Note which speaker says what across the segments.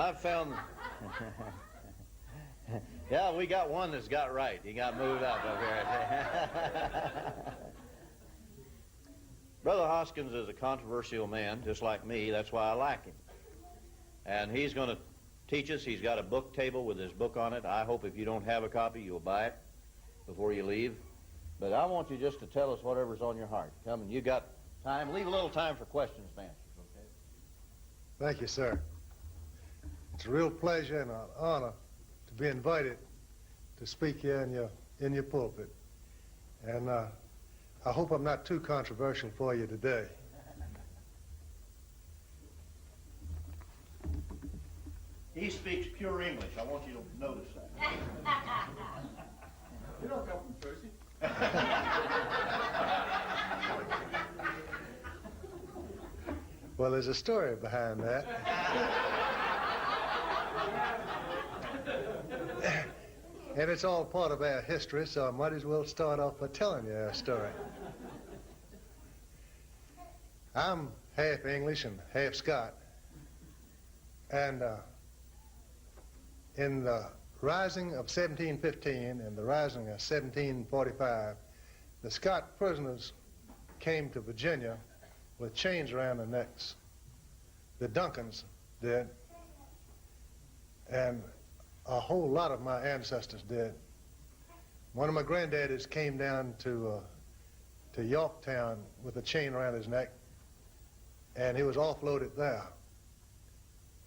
Speaker 1: I've found... Yeah, we got one that's got right. He got moved up here. Brother Hoskins is a controversial man, just like me. That's why I like him. And he's going to teach us. He's got a book table with his book on it. I hope if you don't have a copy, you'll buy it before you leave. But I want you just to tell us whatever's on your heart. Come, and you got time. Leave a little time for questions and answers, okay?
Speaker 2: Thank you, sir. It's a real pleasure and an honor to be invited to speak here in your pulpit. And I hope I'm not too controversial for you today.
Speaker 1: He speaks pure English. I want you to notice that.
Speaker 3: You don't come from Jersey.
Speaker 2: Well, there's a story behind that. And it's all part of our history, so I might as well start off by telling you our story. I'm half English and half Scot. And in the rising of 1715 and the rising of 1745, the Scot prisoners came to Virginia with chains around their necks. The Duncans did, and a whole lot of my ancestors did. One of my granddaddies came down to Yorktown with a chain around his neck, and he was offloaded there.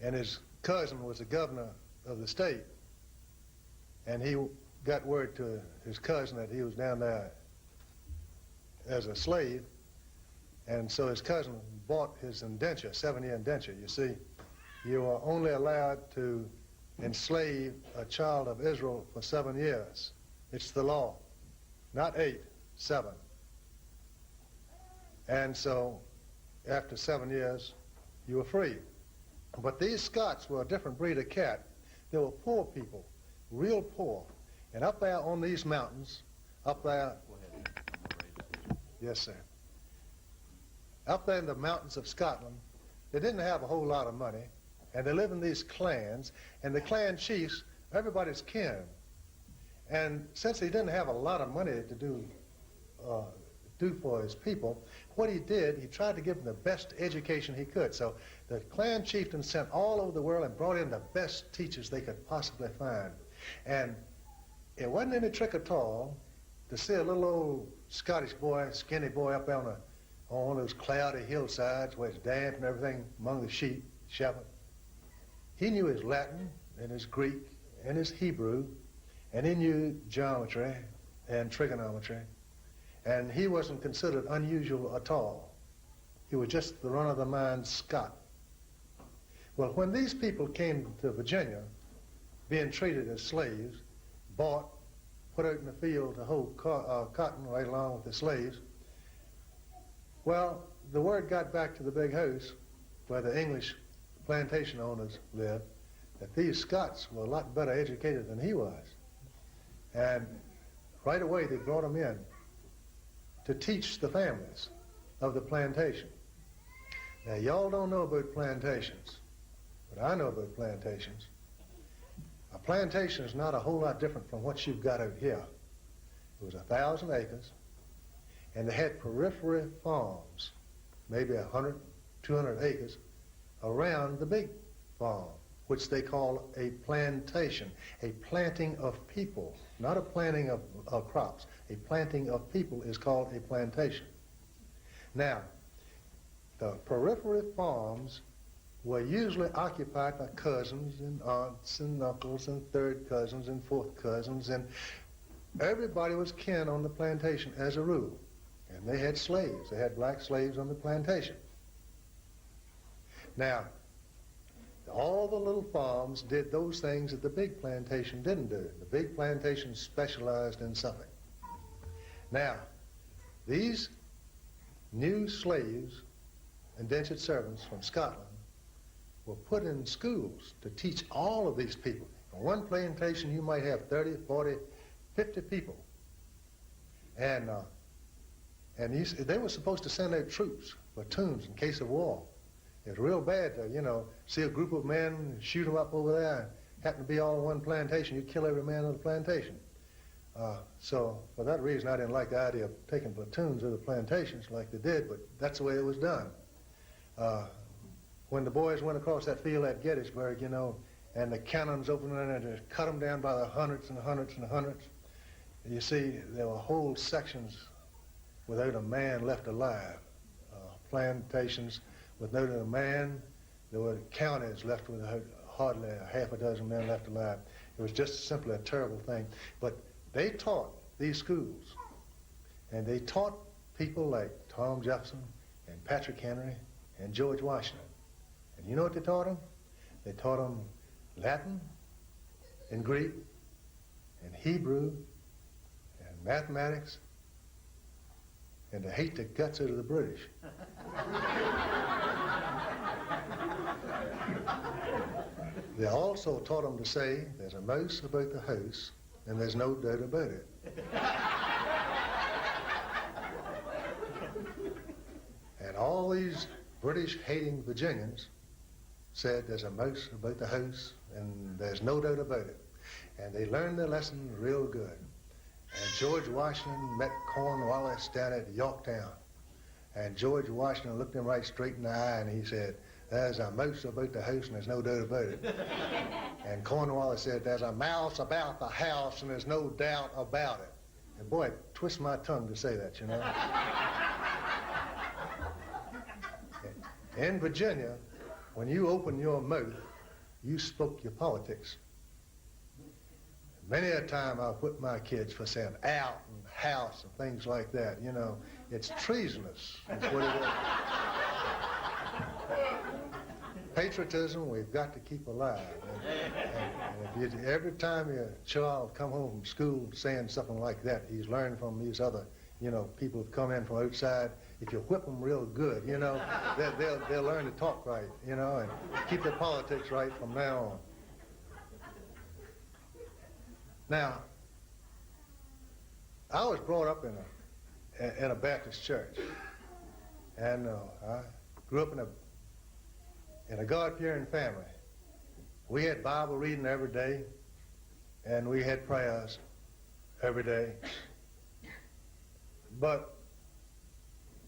Speaker 2: And his cousin was the governor of the state, and he got word to his cousin that he was down there as a slave, and so his cousin bought his indenture, 7-year indenture. You see, you are only allowed to enslave a child of Israel for 7 years. It's the law. Not 8, 7. And so after 7 years, you were free. But these Scots were a different breed of cat. They were poor people, real poor. And up there on these mountains, up there... Yes, sir. Up there in the mountains of Scotland, they didn't have a whole lot of money, and they lived in these clans, and the clan chiefs, everybody's kin. And since he didn't have a lot of money to do for his people, what he did, he tried to give them the best education he could. So the clan chieftain sent all over the world and brought in the best teachers they could possibly find. And it wasn't any trick at all to see a little old Scottish boy, skinny boy up on one of those cloudy hillsides where it's damp and everything among the sheep, shepherd. He knew his Latin and his Greek and his Hebrew, and he knew geometry and trigonometry. And he wasn't considered unusual at all. He was just the run-of-the-mind Scot. Well, when these people came to Virginia, being treated as slaves, bought, put out in the field to hold cotton right along with the slaves, well, the word got back to the big house where the English plantation owners lived that these Scots were a lot better educated than he was. And right away they brought him in to teach the families of the plantation. Now, y'all don't know about plantations, but I know about plantations. A plantation is not a whole lot different from what you've got out here. It was 1,000 acres, and they had periphery farms, maybe 100, 200 acres, around the big farm, which they call a plantation, a planting of people, not a planting of crops. A planting of people is called a plantation. Now, the periphery farms were usually occupied by cousins and aunts and uncles and third cousins and fourth cousins, and everybody was kin on the plantation as a rule. And they had slaves. They had black slaves on the plantation. Now, all the little farms did those things that the big plantation didn't do. The big plantation specialized in something. Now, these new slaves, indentured servants from Scotland, were put in schools to teach all of these people. On one plantation, you might have 30, 40, 50 people. And they were supposed to send out troops, platoons, in case of war. It was real bad to, see a group of men, shoot them up over there, and happen to be all on one plantation. You'd kill every man on the plantation. So for that reason, I didn't like the idea of taking platoons of the plantations like they did, but that's the way it was done. When the boys went across that field at Gettysburg, and the cannons opened and just cut them down by the hundreds and hundreds and hundreds, you see, there were whole sections without a man left alive. Plantations without a man. There were counties left with hardly a half a dozen men left alive. It was just simply a terrible thing. But they taught these schools, and they taught people like Tom Jefferson and Patrick Henry and George Washington. And you know what they taught them? They taught them Latin and Greek and Hebrew and mathematics and to hate the guts out of the British. They also taught them to say, there's a mouse about the house, and there's no doubt about it. And all these British-hating Virginians said, there's a mouse about the house, and there's no doubt about it. And they learned their lesson real good. And George Washington met Cornwallis down at Yorktown. And George Washington looked him right straight in the eye, and he said, there's a mouse about the house, and there's no doubt about it. And Cornwallis said, there's a mouse about the house, and there's no doubt about it. And boy, it twists my tongue to say that, In Virginia, when you opened your mouth, you spoke your politics. Many a time I've whipped my kids for saying out and house and things like that. It's treasonous. That's what it is. Patriotism, we've got to keep alive. And if every time your child come home from school saying something like that, he's learned from these other, people who've come in from outside. If you whip them real good, they'll learn to talk right, and keep their politics right from now on. Now, I was brought up in a Baptist church, and I grew up in a God-fearing family. We had Bible reading every day, and we had prayers every day. But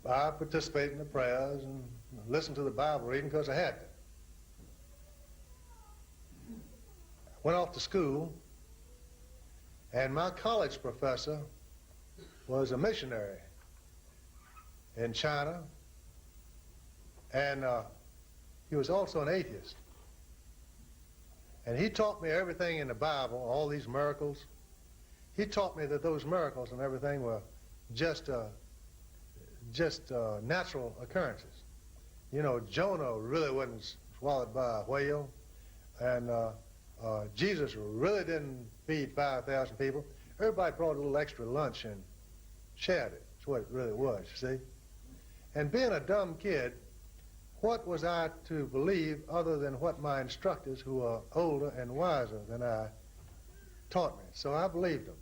Speaker 2: I participated in the prayers and listened to the Bible reading because I had to. I went off to school, and my college professor was a missionary in China, and he was also an atheist. And he taught me everything in the Bible, all these miracles. He taught me that those miracles and everything were just natural occurrences. Jonah really wasn't swallowed by a whale, and Jesus really didn't feed 5,000 people. Everybody brought a little extra lunch and shared it. That's what it really was, you see. And being a dumb kid, what was I to believe other than what my instructors, who are older and wiser than I, taught me? So I believed them.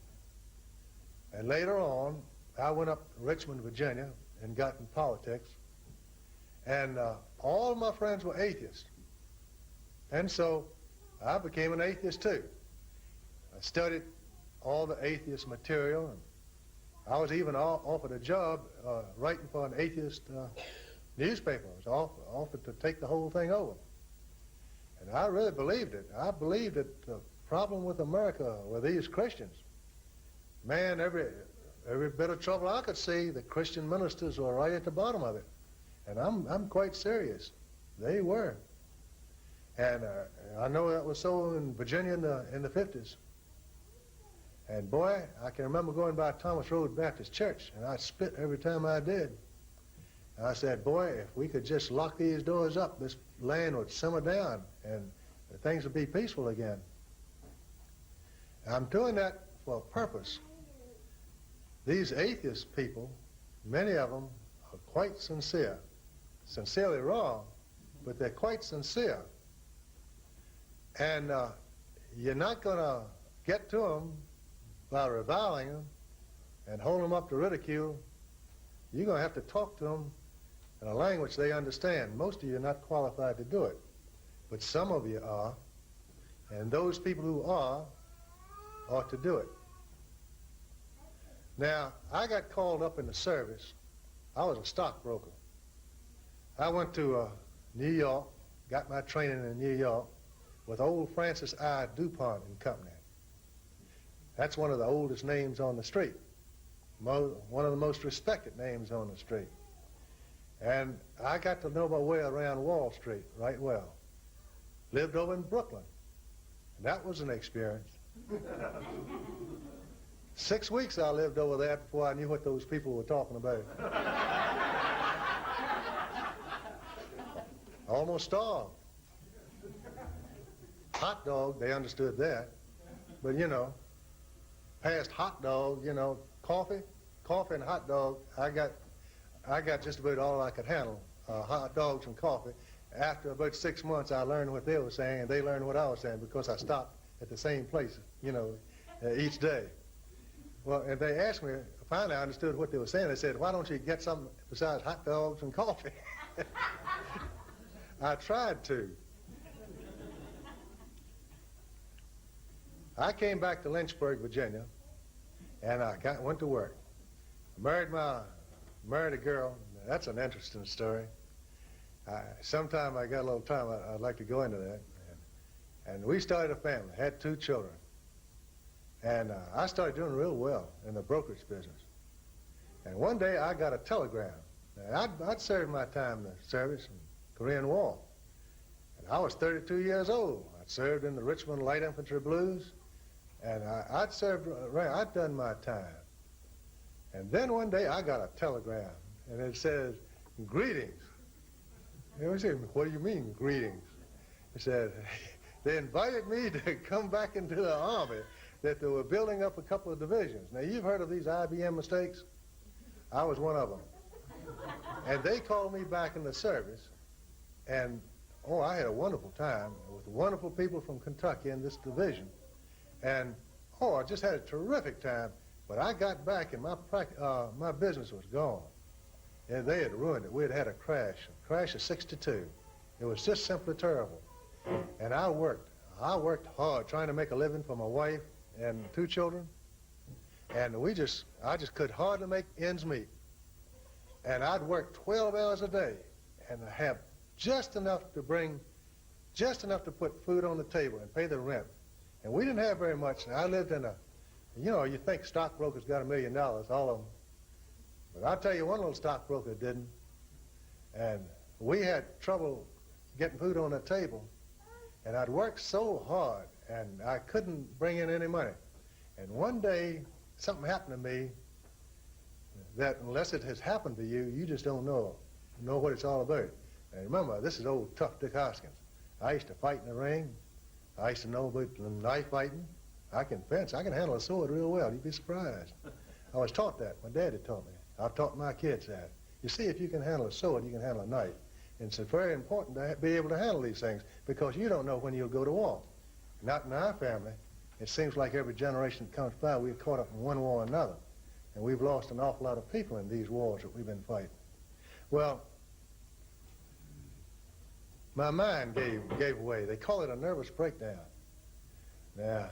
Speaker 2: And later on, I went up to Richmond, Virginia, and got in politics. And all my friends were atheists. And so I became an atheist too. I studied all the atheist material, and I was even offered a job writing for an atheist newspaper. I was offered to take the whole thing over. And I really believed it. I believed that the problem with America were these Christians. Man, every bit of trouble I could see, the Christian ministers were right at the bottom of it. And I'm quite serious. They were. And I know that was so in Virginia in the 50s. And boy, I can remember going by Thomas Road Baptist Church, and I spit every time I did. And I said, boy, if we could just lock these doors up, this land would simmer down, and things would be peaceful again. I'm doing that for a purpose. These atheist people, many of them are quite sincere. Sincerely wrong, but they're quite sincere. And you're not going to get to them by reviling them and hold them up to ridicule. You're going to have to talk to them in a language they understand. Most of you are not qualified to do it, but some of you are, and those people who are ought to do it. Now, I got called up in the service. I was a stockbroker. I went to New York, got my training in New York with old Francis I. DuPont and Company. That's one of the oldest names on the street, one of the most respected names on the street. And I got to know my way around Wall Street right well. Lived over in Brooklyn, and that was an experience. 6 weeks I lived over there before I knew what those people were talking about. Almost starved. Hot dog, they understood that. But, you know, past hot dog, you know, coffee and hot dog, I got just about all I could handle, hot dogs and coffee. After about 6 months, I learned what they were saying, and they learned what I was saying because I stopped at the same place, you know, each day. Well, and they asked me, finally I understood what they were saying. They said, why don't you get something besides hot dogs and coffee? I tried to. I came back to Lynchburg, Virginia, and I went to work. Married a girl. That's an interesting story. Sometime I got a little time, I'd like to go into that. And we started a family, had 2 children. And I started doing real well in the brokerage business. And one day I got a telegram. Now, I'd served my time in the service in the Korean War. And I was 32 years old. I'd served in the Richmond Light Infantry Blues. And I'd done my time. And then one day I got a telegram. And it says, greetings. And I said, what do you mean, greetings? It said, they invited me to come back into the Army, that they were building up a couple of divisions. Now, you've heard of these IBM mistakes? I was one of them. And they called me back in the service, and, oh, I had a wonderful time with wonderful people from Kentucky in this division. And, oh, I just had a terrific time, but I got back and my business was gone. And they had ruined it. We had had a crash of 62. It was just simply terrible. And I worked hard trying to make a living for my wife and 2 children. And I just could hardly make ends meet. And I'd work 12 hours a day and have just enough to put food on the table and pay the rent. And we didn't have very much. And I lived in you think stockbrokers got $1 million, all of them. But I'll tell you, one little stockbroker didn't. And we had trouble getting food on the table. And I'd worked so hard, and I couldn't bring in any money. And one day, something happened to me that unless it has happened to you, you just don't know what it's all about. And remember, this is old tough Dick Hoskins. I used to fight in the ring. I used to know about knife fighting. I can fence. I can handle a sword real well. You'd be surprised. I was taught that. My dad had taught me. I've taught my kids that. You see, if you can handle a sword, you can handle a knife. And it's very important to be able to handle these things because you don't know when you'll go to war. Not in our family. It seems like every generation that comes by, we're caught up in one war or another. And we've lost an awful lot of people in these wars that we've been fighting. Well, my mind gave away. They call it a nervous breakdown. Now,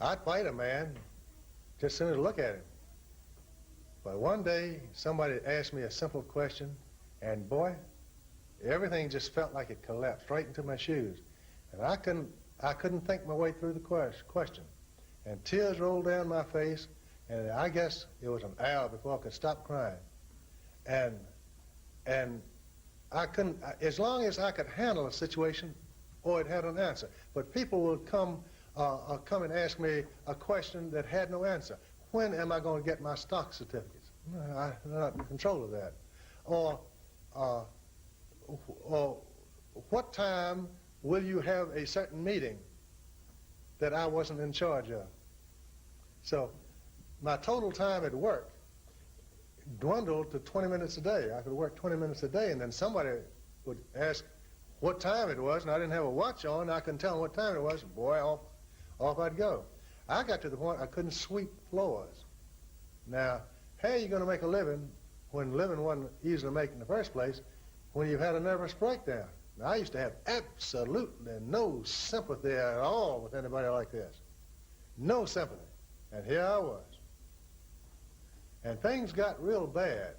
Speaker 2: I'd fight a man just as soon as I look at him. But one day, somebody asked me a simple question, and boy, everything just felt like it collapsed right into my shoes. And I couldn't think my way through the question. And tears rolled down my face, and I guess it was an hour before I could stop crying. And I couldn't, as long as I could handle a situation, or it had an answer. But people would come and ask me a question that had no answer. When am I going to get my stock certificates? I'm not in control of that. Or what time will you have a certain meeting that I wasn't in charge of? So my total time at work dwindled to 20 minutes a day. I could work 20 minutes a day, and then somebody would ask what time it was, and I didn't have a watch on, and I couldn't tell them what time it was, and boy, off I'd go. I got to the point I couldn't sweep floors. Now, how are you going to make a living when living wasn't easy to make in the first place, when you've had a nervous breakdown. Now, I used to have absolutely no sympathy at all with anybody like this. No sympathy. And here I was. And things got real bad.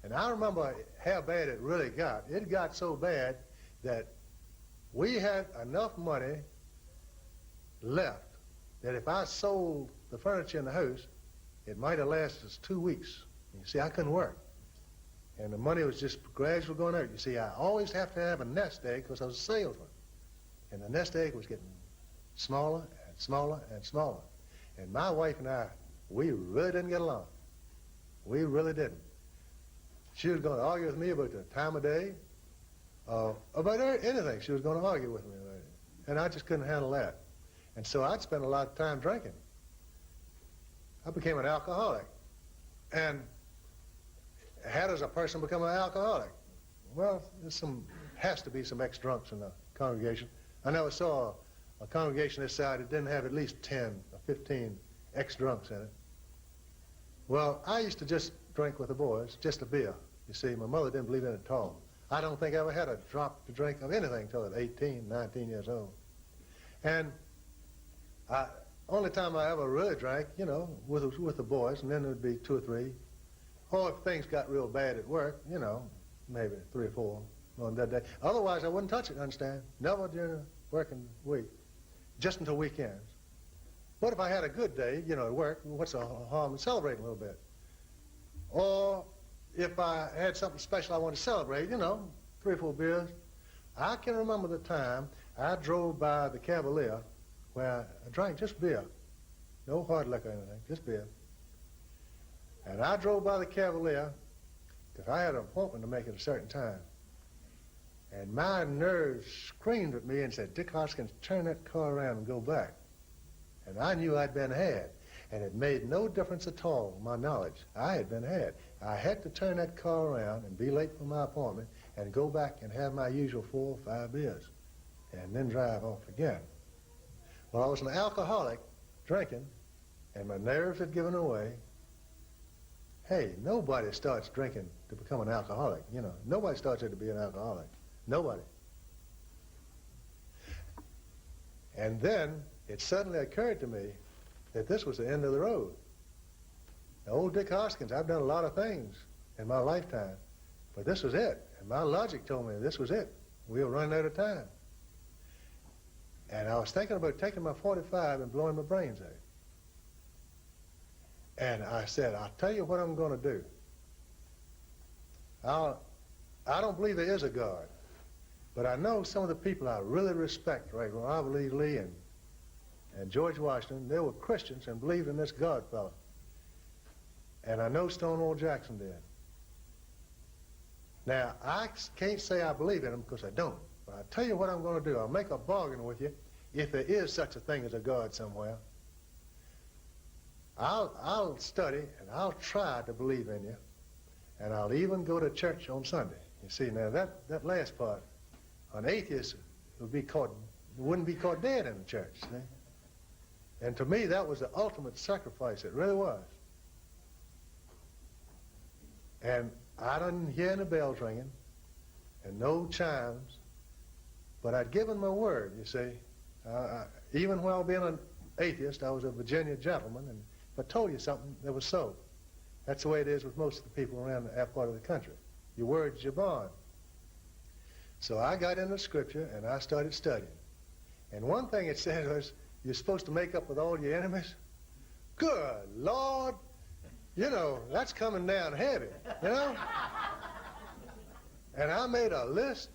Speaker 2: And I remember how bad it really got. It got so bad that we had enough money left that if I sold the furniture in the house, it might have lasted us 2 weeks. You see, I couldn't work. And the money was just gradually going out. You see, I always have to have a nest egg because I was a salesman. And the nest egg was getting smaller and smaller and smaller. And my wife and I, we really didn't get along. We really didn't. She was going to argue with me about the time of day, about anything. She was going to argue with me about it. And I just couldn't handle that. And so I'd spend a lot of time drinking. I became an alcoholic. And how does a person become an alcoholic? Well, has to be some ex-drunks in the congregation. I never saw a congregation this side that didn't have at least 10 or 15 ex-drunks in it. Well, I used to just drink with the boys, just a beer. You see, my mother didn't believe in it at all. I don't think I ever had a drop to drink of anything until I was 18, 19 years old. And only time I ever really drank, you know, with the boys, and then it would be 2 or 3. Or if things got real bad at work, you know, maybe 3 or 4 on that day. Otherwise, I wouldn't touch it, understand? Never during a working week, just until weekends. But if I had a good day, you know, at work, what's the harm in celebrating a little bit? Or if I had something special I wanted to celebrate, you know, 3 or 4 beers. I can remember the time I drove by the Cavalier where I drank just beer. No hard liquor or anything, just beer. And I drove by the Cavalier because I had an appointment to make at a certain time. And my nerves screamed at me and said, Dick Hoskins, turn that car around and go back. And I knew I'd been had. And it made no difference at all, my knowledge. I had been had. I had to turn that car around and be late for my appointment and go back and have my usual 4 or 5 beers and then drive off again. Well, I was an alcoholic, drinking, and my nerves had given away. Hey, nobody starts drinking to become an alcoholic, you know. Nobody starts it to be an alcoholic. Nobody. And then it suddenly occurred to me that this was the end of the road. Now, old Dick Hoskins, I've done a lot of things in my lifetime, but this was it. And my logic told me this was it. We were running out of time. And I was thinking about taking my .45 and blowing my brains out. And I said, I'll tell you what I'm going to do. I don't believe there is a God, but I know some of the people I really respect, like Robert E. Lee and George Washington. They were Christians and believed in this God fellow. And I know Stonewall Jackson did. Now, I can't say I believe in him because I don't. But I'll tell you what I'm going to do. I'll make a bargain with you if there is such a thing as a God somewhere. I'll study and I'll try to believe in you. And I'll even go to church on Sunday. You see, now that last part, an atheist wouldn't be caught dead in the church, see? And to me, that was the ultimate sacrifice. It really was. And I didn't hear any bells ringing and no chimes, but I'd given my word, you see. Even while being an atheist, I was a Virginia gentleman, and if I told you something, that was so. That's the way it is with most of the people around that part of the country. Your word's your bond. So I got into Scripture, and I started studying. And one thing it said was, you're supposed to make up with all your enemies. Good Lord! You know, that's coming down heavy, you know? And I made a list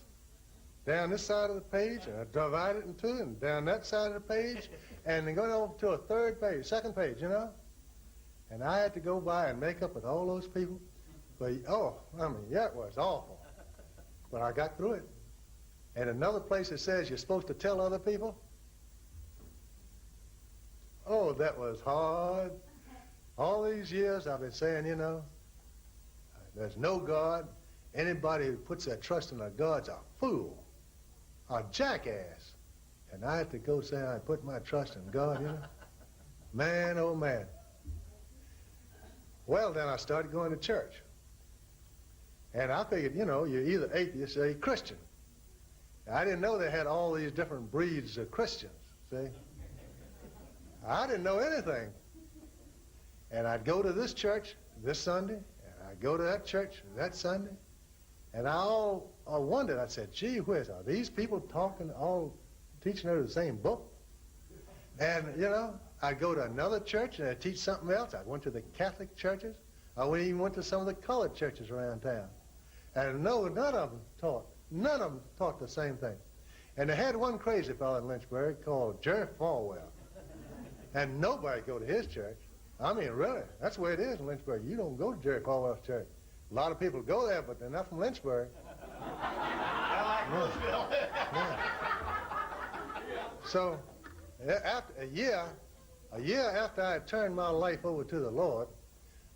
Speaker 2: down this side of the page, and I divided it in 2, and down that side of the page, and then going over to a 3rd page, 2nd page, you know? And I had to go by and make up with all those people. But, that was awful. But I got through it. And another place it says you're supposed to tell other people. Oh, that was hard. All these years I've been saying, you know, there's no God. Anybody who puts their trust in a God's a fool, a jackass. And I had to go say I put my trust in God, you know. Man, oh man. Well, then I started going to church. And I figured, you're either atheist or you're Christian. I didn't know they had all these different breeds of Christians, see? I didn't know anything. And I'd go to this church this Sunday, and I'd go to that church that Sunday, and I wondered, I said, gee whiz, are these people all teaching out of the same book? And, I'd go to another church and I'd teach something else. I went to the Catholic churches. I even went to some of the colored churches around town. And no, none of them taught the same thing. And they had one crazy fellow in Lynchburg called Jerry Falwell. And nobody go to his church. I mean, really, that's the way it is in Lynchburg. You don't go to Jerry Falwell's church. A lot of people go there, but they're not from Lynchburg.
Speaker 1: I like Louisville.
Speaker 2: Yeah. So, after a year after I had turned my life over to the Lord,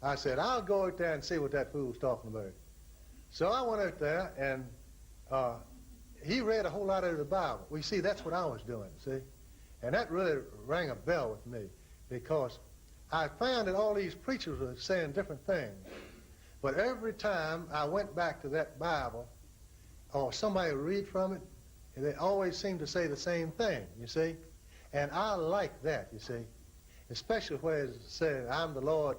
Speaker 2: I said, I'll go out there and see what that fool's talking about. So I went out there, and he read a whole lot out of the Bible. Well, you see, that's what I was doing, see? And that really rang a bell with me, because I found that all these preachers were saying different things. But every time I went back to that Bible, or somebody would read from it, they always seemed to say the same thing, you see? And I like that, you see? Especially where it said, I'm the Lord,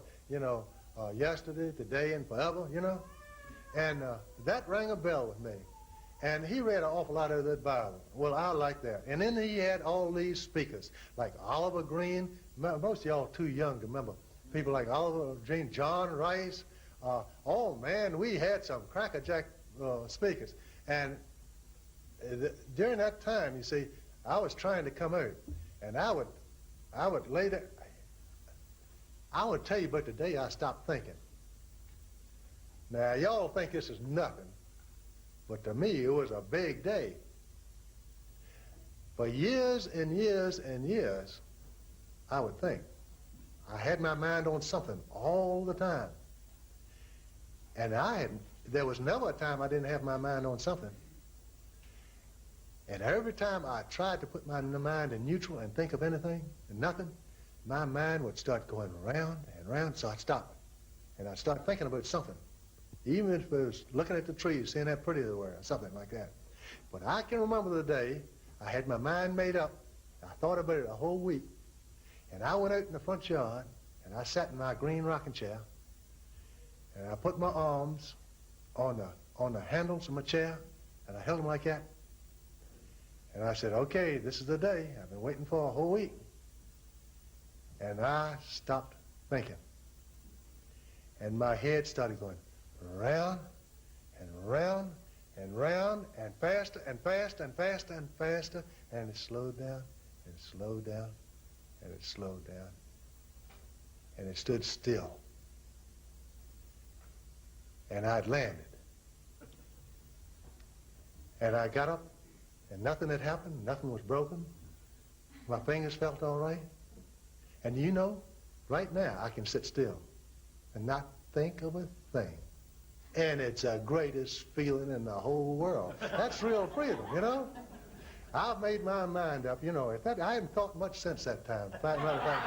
Speaker 2: yesterday, today, and forever, And that rang a bell with me. And he read an awful lot of that Bible. Well, I like that. And then he had all these speakers, like Oliver Green. Most of y'all are too young to remember. People like Oliver Green, John Rice. Oh, man, we had some crackerjack speakers. And during that time, you see, I was trying to come out. And I would lay there. I would tell you about the day I stopped thinking. Now, y'all think this is nothing. But to me, it was a big day. For years and years and years, I would think. I had my mind on something all the time. And there was never a time I didn't have my mind on something. And every time I tried to put my mind in neutral and think of anything and nothing, my mind would start going round and round, so I'd stop it. And I'd start thinking about something. Even if it was looking at the trees, seeing how pretty they were, or something like that. But I can remember the day I had my mind made up. I thought about it a whole week. And I went out in the front yard, and I sat in my green rocking chair, and I put my arms on the handles of my chair, and I held them like that. And I said, okay, this is the day. I've been waiting for a whole week. And I stopped thinking. And my head started going round and round and round and faster and faster and faster and faster, and it slowed down and it slowed down and it slowed down and it stood still. And I'd landed. And I got up, and nothing had happened, nothing was broken. My fingers felt all right. And right now I can sit still and not think of a thing. And it's the greatest feeling in the whole world. That's real freedom, I've made my mind up, I haven't thought much since that time. Matter of fact,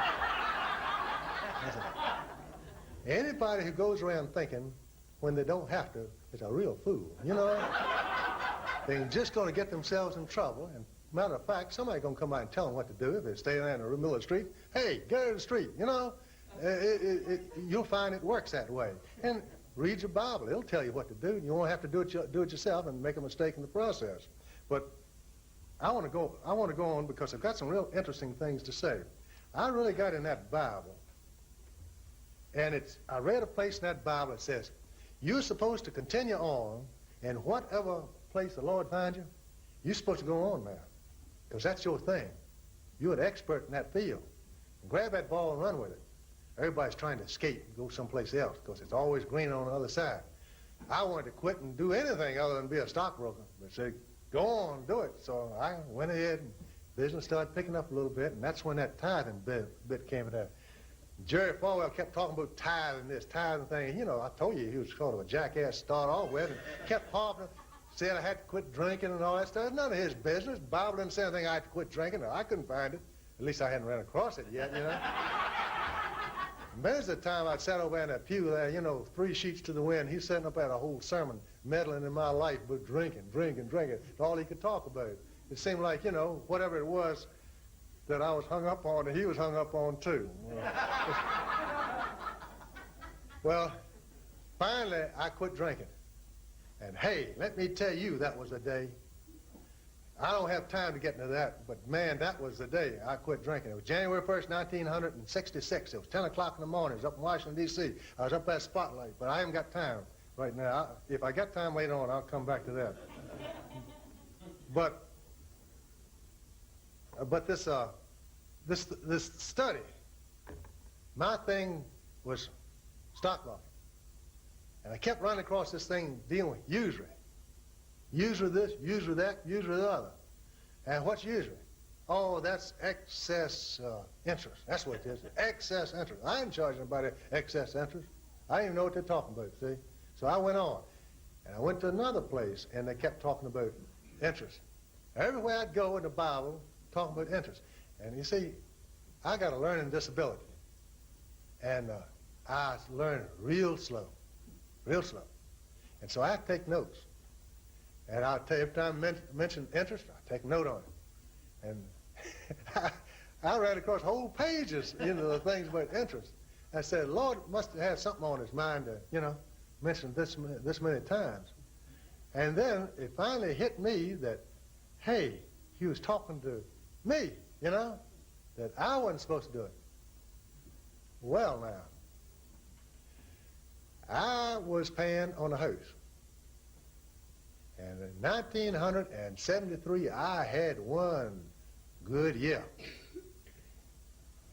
Speaker 2: anybody who goes around thinking when they don't have to is a real fool, They're just going to get themselves in trouble. And matter of fact, somebody's going to come by and tell them what to do if they stay there in the middle of the street. Hey, get out of the street, You'll find it works that way. And read your Bible. It'll tell you what to do. You won't have to do it yourself and make a mistake in the process. But I want to go on because I've got some real interesting things to say. I really got in that Bible, and I read a place in that Bible that says, you're supposed to continue on, and whatever place the Lord finds you, you're supposed to go on there, because that's your thing. You're an expert in that field. Grab that ball and run with it. Everybody's trying to escape and go someplace else because it's always green on the other side. I wanted to quit and do anything other than be a stockbroker. But said, go on, do it. So I went ahead and business started picking up a little bit, and that's when that tithing bit came into. Jerry Falwell kept talking about tithing this, tithing thing. I told you he was sort of a jackass to start off with, and kept harping, said I had to quit drinking and all that stuff. None of his business. The Bible didn't say anything I had to quit drinking. I couldn't find it. At least I hadn't ran across it yet, There's the time I sat over in that pew there, you know, 3 sheets to the wind. He's sitting up there a whole sermon, meddling in my life, but drinking. That's all he could talk about. It seemed like, you know, whatever it was that I was hung up on, and he was hung up on too. Well, finally, I quit drinking. And hey, let me tell you, that was a day. I don't have time to get into that, but man, that was the day I quit drinking. It was January 1st, 1966. It was 10 o'clock in the morning. It was up in Washington, D.C. I was up at Spotlight, but I haven't got time right now. If I got time later on, I'll come back to that. But this study, my thing was stock market. And I kept running across this thing dealing with usury. Usury this, usury that, usury the other. And what's usury? Oh, that's excess interest. That's what it is, excess interest. I ain't charging anybody excess interest. I didn't even know what they're talking about, see? So I went on. And I went to another place, and they kept talking about interest. Everywhere I'd go in the Bible, talking about interest. And you see, I got a learning disability. And I learned real slow. And so I take notes. And I'll tell you, every time I mention interest, I take a note on it. And I ran across whole pages, you know, the things about interest. I said, Lord must have had something on his mind to, you know, mention this many times. And then it finally hit me that, hey, he was talking to me, you know, that I wasn't supposed to do it. Well, now, I was paying on a house. And in 1973, I had one good year.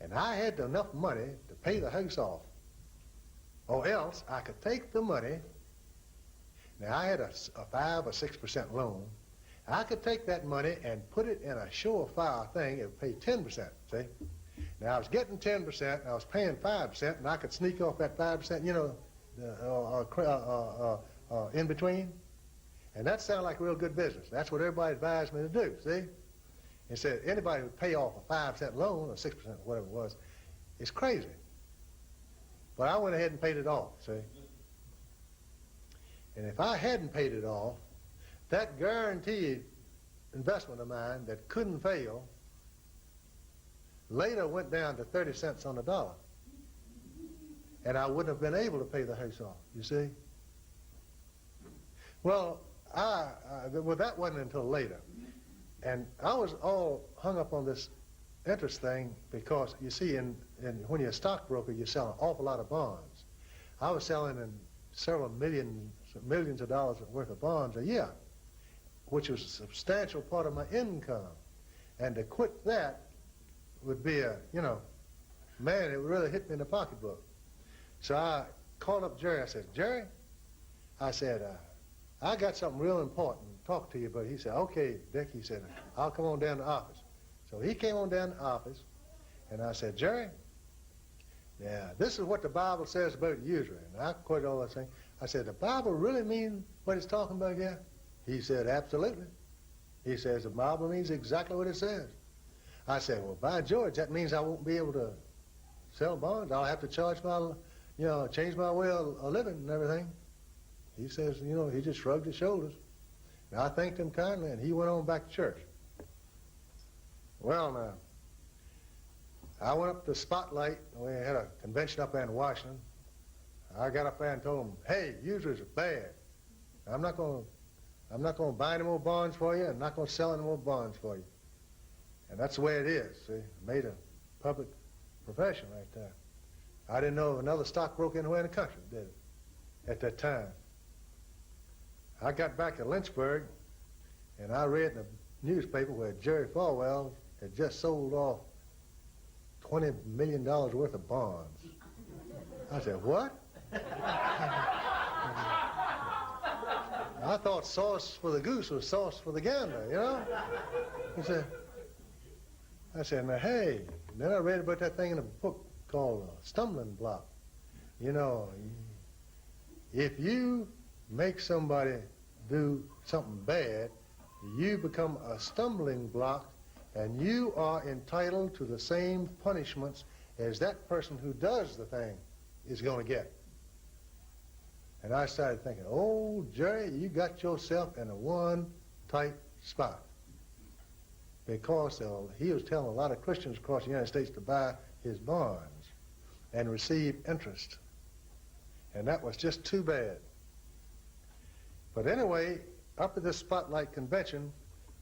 Speaker 2: And I had enough money to pay the house off. Or else I could take the money. Now, I had a 5 or 6% loan. I could take that money and put it in a surefire thing. It would pay 10%, see? Now, I was getting 10%, and I was paying 5%, and I could sneak off that 5%, you know, in between. And that sounded like a real good business. That's what everybody advised me to do, see? It said anybody would pay off a 5% loan, or 6%, or whatever it was, it's crazy. But I went ahead and paid it off, see? And if I hadn't paid it off, that guaranteed investment of mine that couldn't fail later went down to 30 cents on the dollar. And I wouldn't have been able to pay the house off, you see? Well, well, that wasn't until later. And I was all hung up on this interest thing because, you see, when you're a stockbroker, you sell an awful lot of bonds. I was selling in several millions of dollars worth of bonds a year, which was a substantial part of my income. And to quit that would be you know, man, it would really hit me in the pocketbook. So I called up Jerry. I said, Jerry, I said, I got something real important to talk to you about. He said, okay, Dick, he said, I'll come on down to the office. So he came on down to the office, and I said, Jerry, yeah, this is what the Bible says about usury. And I quoted all that thing. I said, the Bible really mean what it's talking about here? He said, absolutely. He says, the Bible means exactly what it says. I said, well, by George, that means I won't be able to sell bonds. I'll have to charge my, you know, change my way of living and everything. He says, you know, he just shrugged his shoulders. And I thanked him kindly, and he went on back to church. Well, now, I went up to Spotlight. We had a convention up there in Washington. I got up there and told him, hey, usurers are bad. I'm not going to buy any more bonds for you. I'm not going to sell any more bonds for you. And that's the way it is, see. Made a public profession right there. I didn't know of another stockbroker anywhere in the country that did it at that time. I got back to Lynchburg, and I read in the newspaper where Jerry Falwell had just sold off $20 million worth of bonds. I said, what? I thought sauce for the goose was sauce for the gander, you know? I said, now, hey. And then I read about that thing in a book called Stumbling Block. You know, if you make somebody do something bad, you become a stumbling block, and you are entitled to the same punishments as that person who does the thing is going to get. And I started thinking, oh, Jerry, you got yourself in a one tight spot. Because he was telling a lot of Christians across the United States to buy his bonds and receive interest. And that was just too bad. But anyway, up at this Spotlight Convention,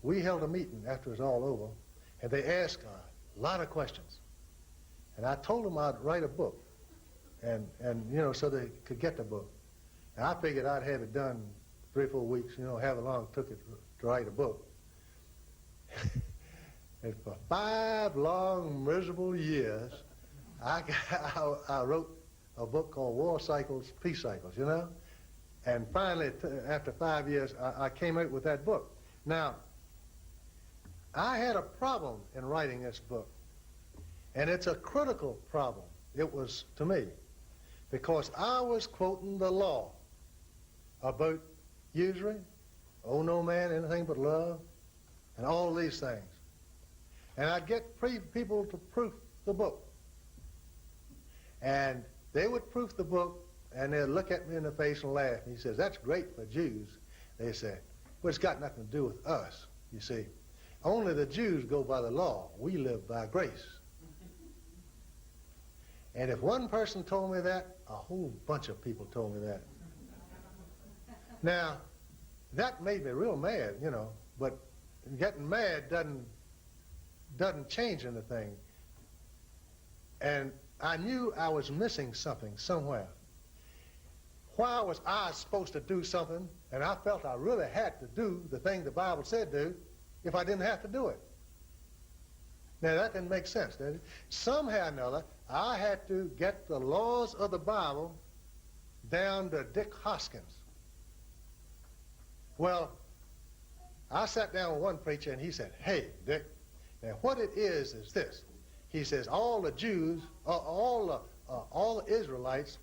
Speaker 2: we held a meeting after it was all over, and they asked a lot of questions. And I told them I'd write a book, and so they could get the book. And I figured I'd have it done 3 or 4 weeks, however long it took it to write a book. And for 5 long, miserable years, I wrote a book called War Cycles, Peace Cycles, And finally, after 5 years, I came out with that book. Now, I had a problem in writing this book, and it's a critical problem. It was to me, because I was quoting the law about usury, owe no man anything but love, and all these things. And I'd get people to proof the book. And they would proof the book, and they'd look at me in the face and laugh. And he says, that's great for Jews. They said, well, it's got nothing to do with us, you see. Only the Jews go by the law. We live by grace. And if one person told me that, a whole bunch of people told me that. Now, that made me real mad, but getting mad doesn't change anything. And I knew I was missing something somewhere. Why was I supposed to do something, and I felt I really had to do the thing the Bible said do, if I didn't have to do it? Now, that didn't make sense, did it? Somehow or another, I had to get the laws of the Bible down to Dick Hoskins. Well, I sat down with one preacher, and he said, hey, Dick, now what it is this. He says, all the Jews, all the Israelites,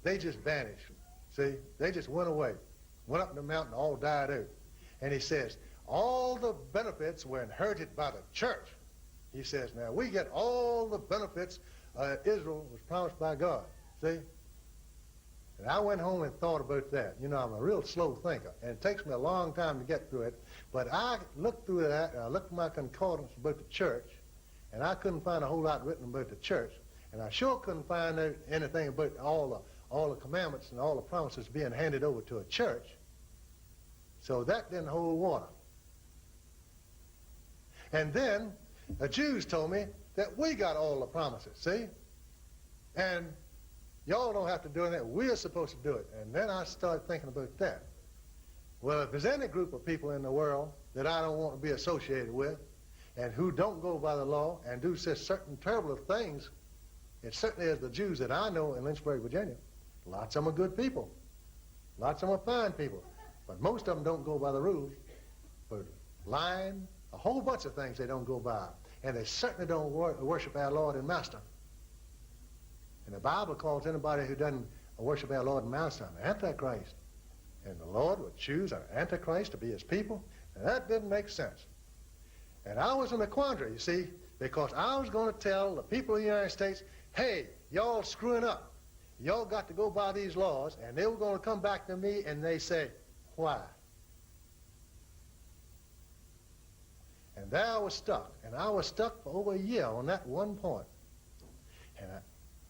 Speaker 2: they just vanished. See, they just went away, went up in the mountain, all died out. And he says, all the benefits were inherited by the church. He says, now we get all the benefits Israel was promised by God. See? And I went home and thought about that. I'm a real slow thinker, and it takes me a long time to get through it. But I looked through that, and I looked at my concordance about the church, and I couldn't find a whole lot written about the church. And I sure couldn't find out anything about all the commandments and all the promises being handed over to a church. So that didn't hold water. And then the Jews told me that we got all the promises, see? And y'all don't have to do anything. We're supposed to do it. And then I started thinking about that. Well, if there's any group of people in the world that I don't want to be associated with and who don't go by the law and do such certain terrible things, it certainly is the Jews that I know in Lynchburg, Virginia. Lots of them are good people. Lots of them are fine people. But most of them don't go by the rules. But lying, a whole bunch of things they don't go by. And they certainly don't worship our Lord and Master. And the Bible calls anybody who doesn't worship our Lord and Master an Antichrist. And the Lord would choose an Antichrist to be his people. And that didn't make sense. And I was in a quandary, you see, because I was going to tell the people of the United States, hey, y'all screwing up. Y'all got to go by these laws. And they were going to come back to me and they say, why? And there I was stuck. And I was stuck for over a year on that one point. And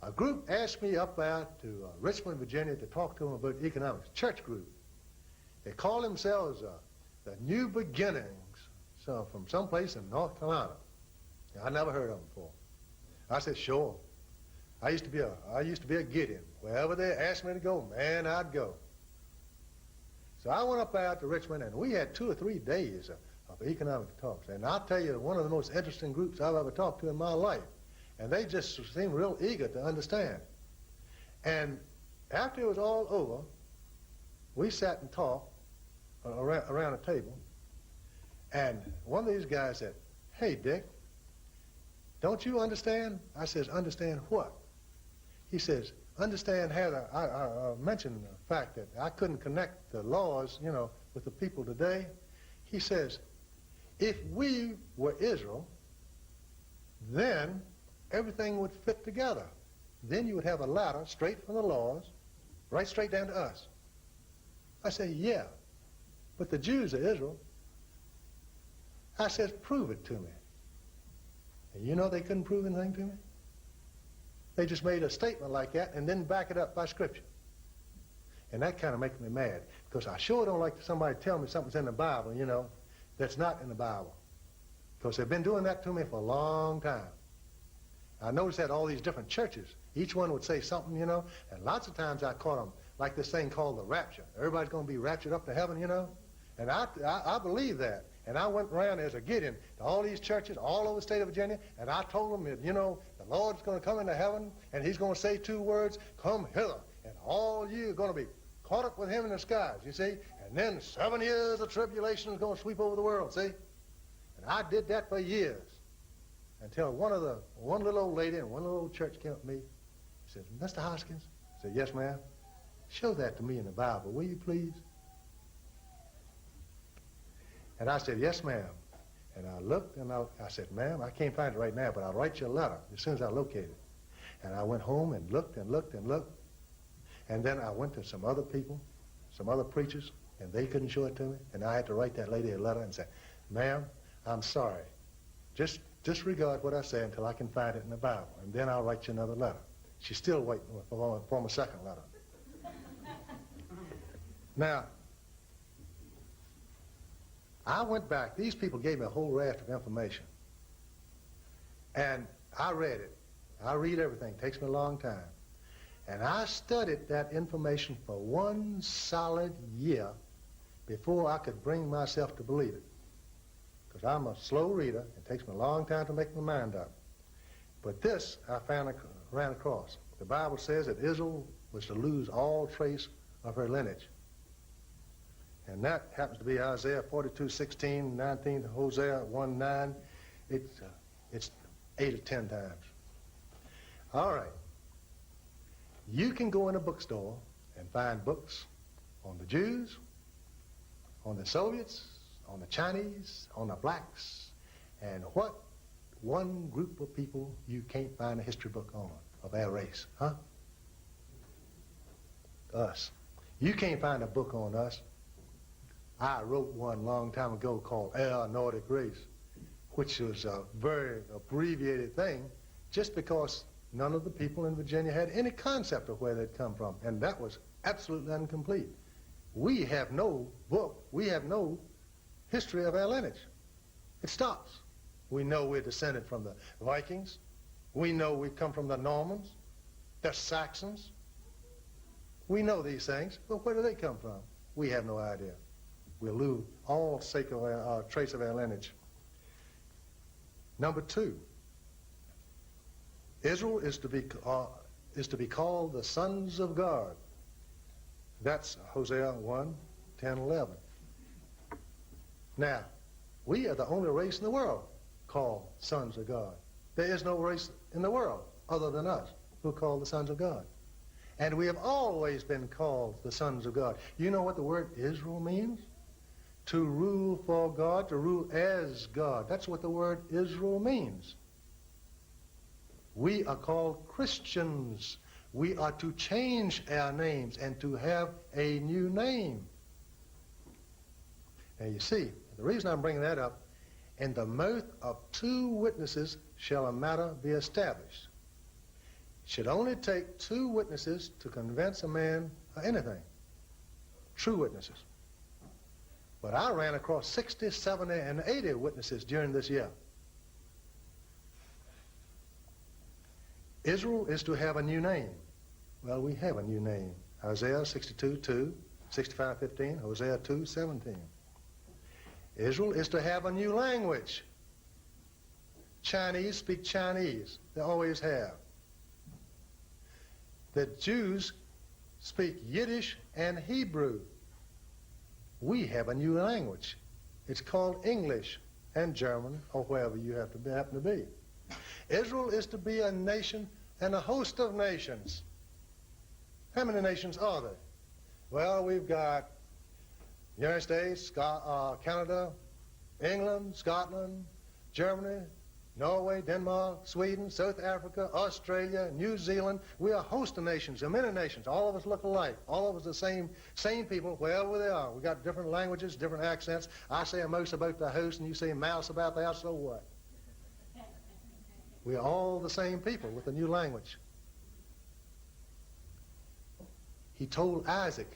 Speaker 2: a group asked me up there to Richmond, Virginia, to talk to them about economics. Church group. They call themselves the New Beginnings, so from someplace in North Carolina. I never heard of them before. I said, sure. I used to be a Gideon. Wherever they asked me to go, man, I'd go. So I went up there to Richmond, and we had 2 or 3 days of economic talks. And I'll tell you, one of the most interesting groups I've ever talked to in my life. And they just seemed real eager to understand. And after it was all over, we sat and talked around a table. And one of these guys said, hey, Dick, don't you understand? I says, understand what? He says, understand how I mentioned the fact that I couldn't connect the laws, with the people today. He says, if we were Israel, then everything would fit together. Then you would have a ladder straight from the laws, right straight down to us. I said, yeah, but the Jews of Israel, I said, prove it to me. And you know they couldn't prove anything to me? They just made a statement like that and then back it up by Scripture. And that kind of makes me mad, because I sure don't like somebody tell me something's in the Bible, you know, that's not in the Bible. Because they've been doing that to me for a long time. I noticed that all these different churches, each one would say something, you know, and lots of times I caught them like this thing called the rapture. Everybody's going to be raptured up to heaven, you know. And I believe that. And I went around as a Gideon to all these churches all over the state of Virginia, and I told them that, you know, the Lord's going to come into heaven, and he's going to say two words, come hither, and all you are going to be caught up with him in the skies, you see. And then 7 years of tribulation is going to sweep over the world, see. And I did that for years until one little old lady in one little old church came up to me. She says, Mr. Hoskins? I said, yes, ma'am. Show that to me in the Bible, will you please? And I said, yes, ma'am. And I looked and I said, ma'am, I can't find it right now, but I'll write you a letter as soon as I locate it. And I went home and looked and looked and looked. And then I went to some other people, some other preachers, and they couldn't show it to me. And I had to write that lady a letter and say, ma'am, I'm sorry. Just disregard what I say until I can find it in the Bible, and then I'll write you another letter. She's still waiting for my second letter. Now, I went back. These people gave me a whole raft of information. And I read it. I read everything. It takes me a long time. And I studied that information for 1 solid year before I could bring myself to believe it. Because I'm a slow reader. It takes me a long time to make my mind up. But this I ran across. The Bible says that Israel was to lose all trace of her lineage. And that happens to be Isaiah 42:16, 19, Hosea 1:9. It's 8 or 10 times. All right. You can go in a bookstore and find books on the Jews, on the Soviets, on the Chinese, on the blacks, and what one group of people you can't find a history book on of our race, huh? Us. You can't find a book on us. I wrote one long time ago called Our Nordic Race, which was a very abbreviated thing just because none of the people in Virginia had any concept of where they'd come from, and that was absolutely incomplete. We have no book, we have no history of our lineage. It stops. We know we're descended from the Vikings. We know we come from the Normans, the Saxons. We know these things, but where do they come from? We have no idea. We'll lose all sake of our trace of our lineage. Number 2, Israel is to be called the sons of God. That's Hosea 1:10-11. Now, we are the only race in the world called sons of God. There is no race in the world other than us who are called the sons of God. And we have always been called the sons of God. You know what the word Israel means? To rule for God, to rule as God. That's what the word Israel means. We are called Christians. We are to change our names and to have a new name. Now you see, the reason I'm bringing that up, in the mouth of 2 witnesses shall a matter be established. It should only take 2 witnesses to convince a man of anything. True witnesses. But I ran across 60, 70, and 80 witnesses during this year. Israel is to have a new name. Well, we have a new name. Isaiah 62:2, 65:15, Hosea 2:17. Israel is to have a new language. Chinese speak Chinese. They always have. The Jews speak Yiddish and Hebrew. We have a new language. It's called English and German, or wherever you happen to be. Israel is to be a nation and a host of nations. How many nations are there? Well, we've got the United States, Canada, England, Scotland, Germany, Norway, Denmark, Sweden, South Africa, Australia, New Zealand. We are host nations, and many nations. All of us look alike. All of us the same people, wherever they are. We got different languages, different accents. I say a mouse about the house, and you say a mouse about the house, so what? We are all the same people with a new language. He told Isaac,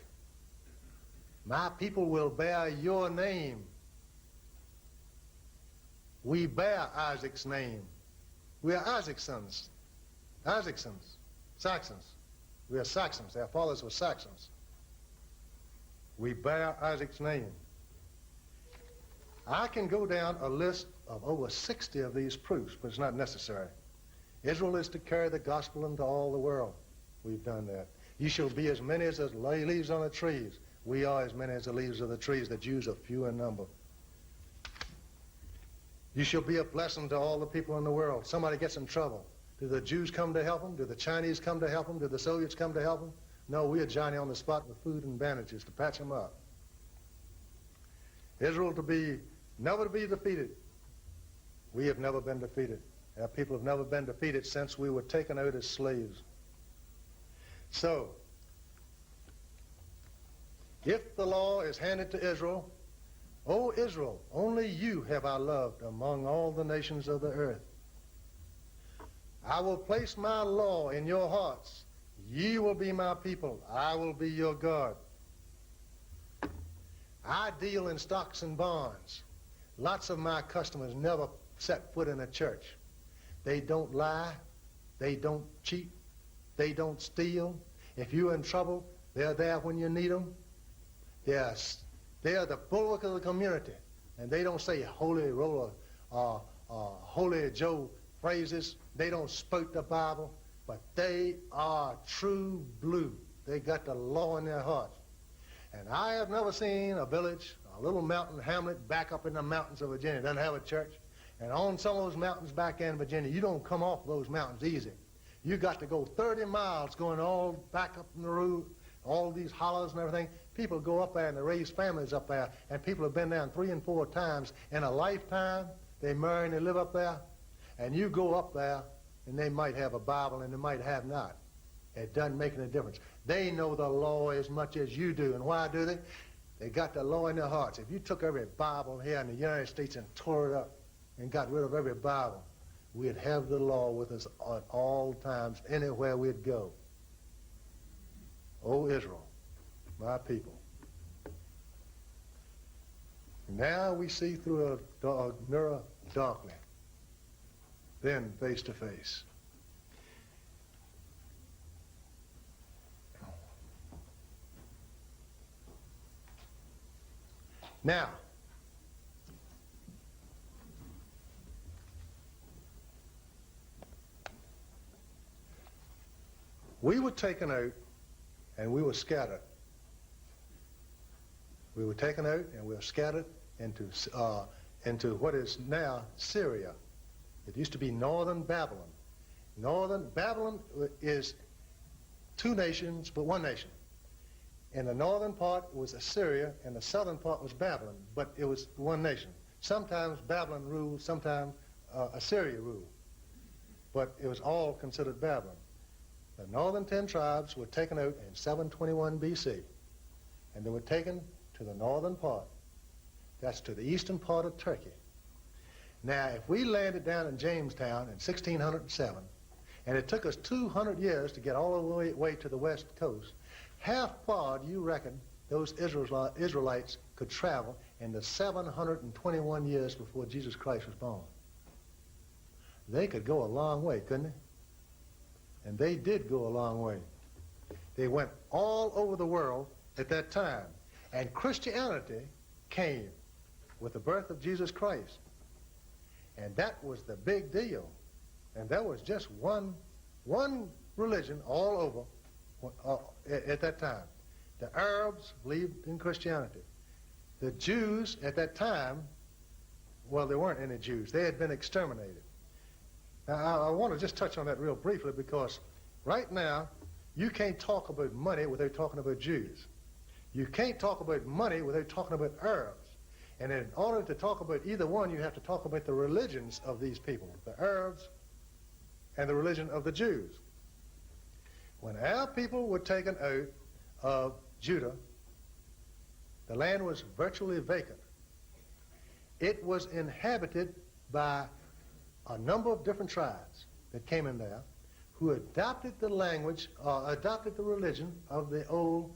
Speaker 2: my people will bear your name. We bear Isaac's name. We are Isaac's sons. Saxons. We are Saxons. Our fathers were Saxons. We bear Isaac's name. I can go down a list of over 60 of these proofs, but it's not necessary. Israel is to carry the gospel into all the world. We've done that. You shall be as many as the leaves on the trees. We are as many as the leaves of the trees. The Jews are few in number. You shall be a blessing to all the people in the world. Somebody gets in trouble. Do the Jews come to help them? Do the Chinese come to help them? Do the Soviets come to help them? No, we are Johnny on the spot with food and bandages to patch them up. Israel never to be defeated. We have never been defeated. Our people have never been defeated since we were taken out as slaves. So, if the law is handed to Israel, O Israel, only you have I loved among all the nations of the earth. I will place my law in your hearts. Ye will be my people. I will be your God. I deal in stocks and bonds. Lots of my customers never set foot in a church. They don't lie. They don't cheat. They don't steal. If you're in trouble, they're there when you need them. They are the bulwark of the community, and they don't say holy roller holy Joe phrases. They don't spout the Bible, but they are true blue. They got the law in their hearts. And I have never seen a village, a little mountain hamlet back up in the mountains of Virginia, doesn't have a church. And on some of those mountains back in Virginia, you don't come off those mountains easy. You got to go 30 miles going all back up in the road, all these hollows and everything. People go up there and they raise families up there, and people have been down 3 and 4 times in a lifetime. They marry and they live up there, and you go up there, and they might have a Bible and they might have not. It doesn't make any difference. They know the law as much as you do, and why do they? They got the law in their hearts. If you took every Bible here in the United States and tore it up and got rid of every Bible, we'd have the law with us at all times, anywhere we'd go. O Israel, my people. Now we see through a mirror darkly, then face to face. Now, we were taken out and we were scattered. We were taken out and we were scattered into what is now Syria. It used to be northern Babylon. Northern Babylon is 2 nations, but 1 nation. And the northern part was Assyria, and the southern part was Babylon, but it was 1 nation. Sometimes Babylon ruled, sometimes Assyria ruled, but it was all considered Babylon. The northern 10 tribes were taken out in 721 BC, and they were taken to the northern part. That's to the eastern part of Turkey. Now, if we landed down in Jamestown in 1607, and it took us 200 years to get all the way to the west coast, how far do you reckon those Israelites could travel in the 721 years before Jesus Christ was born? They could go a long way, couldn't they? And they did go a long way. They went all over the world at that time. And Christianity came with the birth of Jesus Christ. And that was the big deal. And there was just one religion all over at that time. The Arabs believed in Christianity. The Jews at that time, well, there weren't any Jews. They had been exterminated. Now, I want to just touch on that real briefly, because right now, you can't talk about money without talking about Jews. You can't talk about money without talking about Arabs. And in order to talk about either one, you have to talk about the religions of these people, the Arabs and the religion of the Jews. When our people were taken out of Judah, the land was virtually vacant. It was inhabited by a number of different tribes that came in there who adopted the language, adopted the religion of the old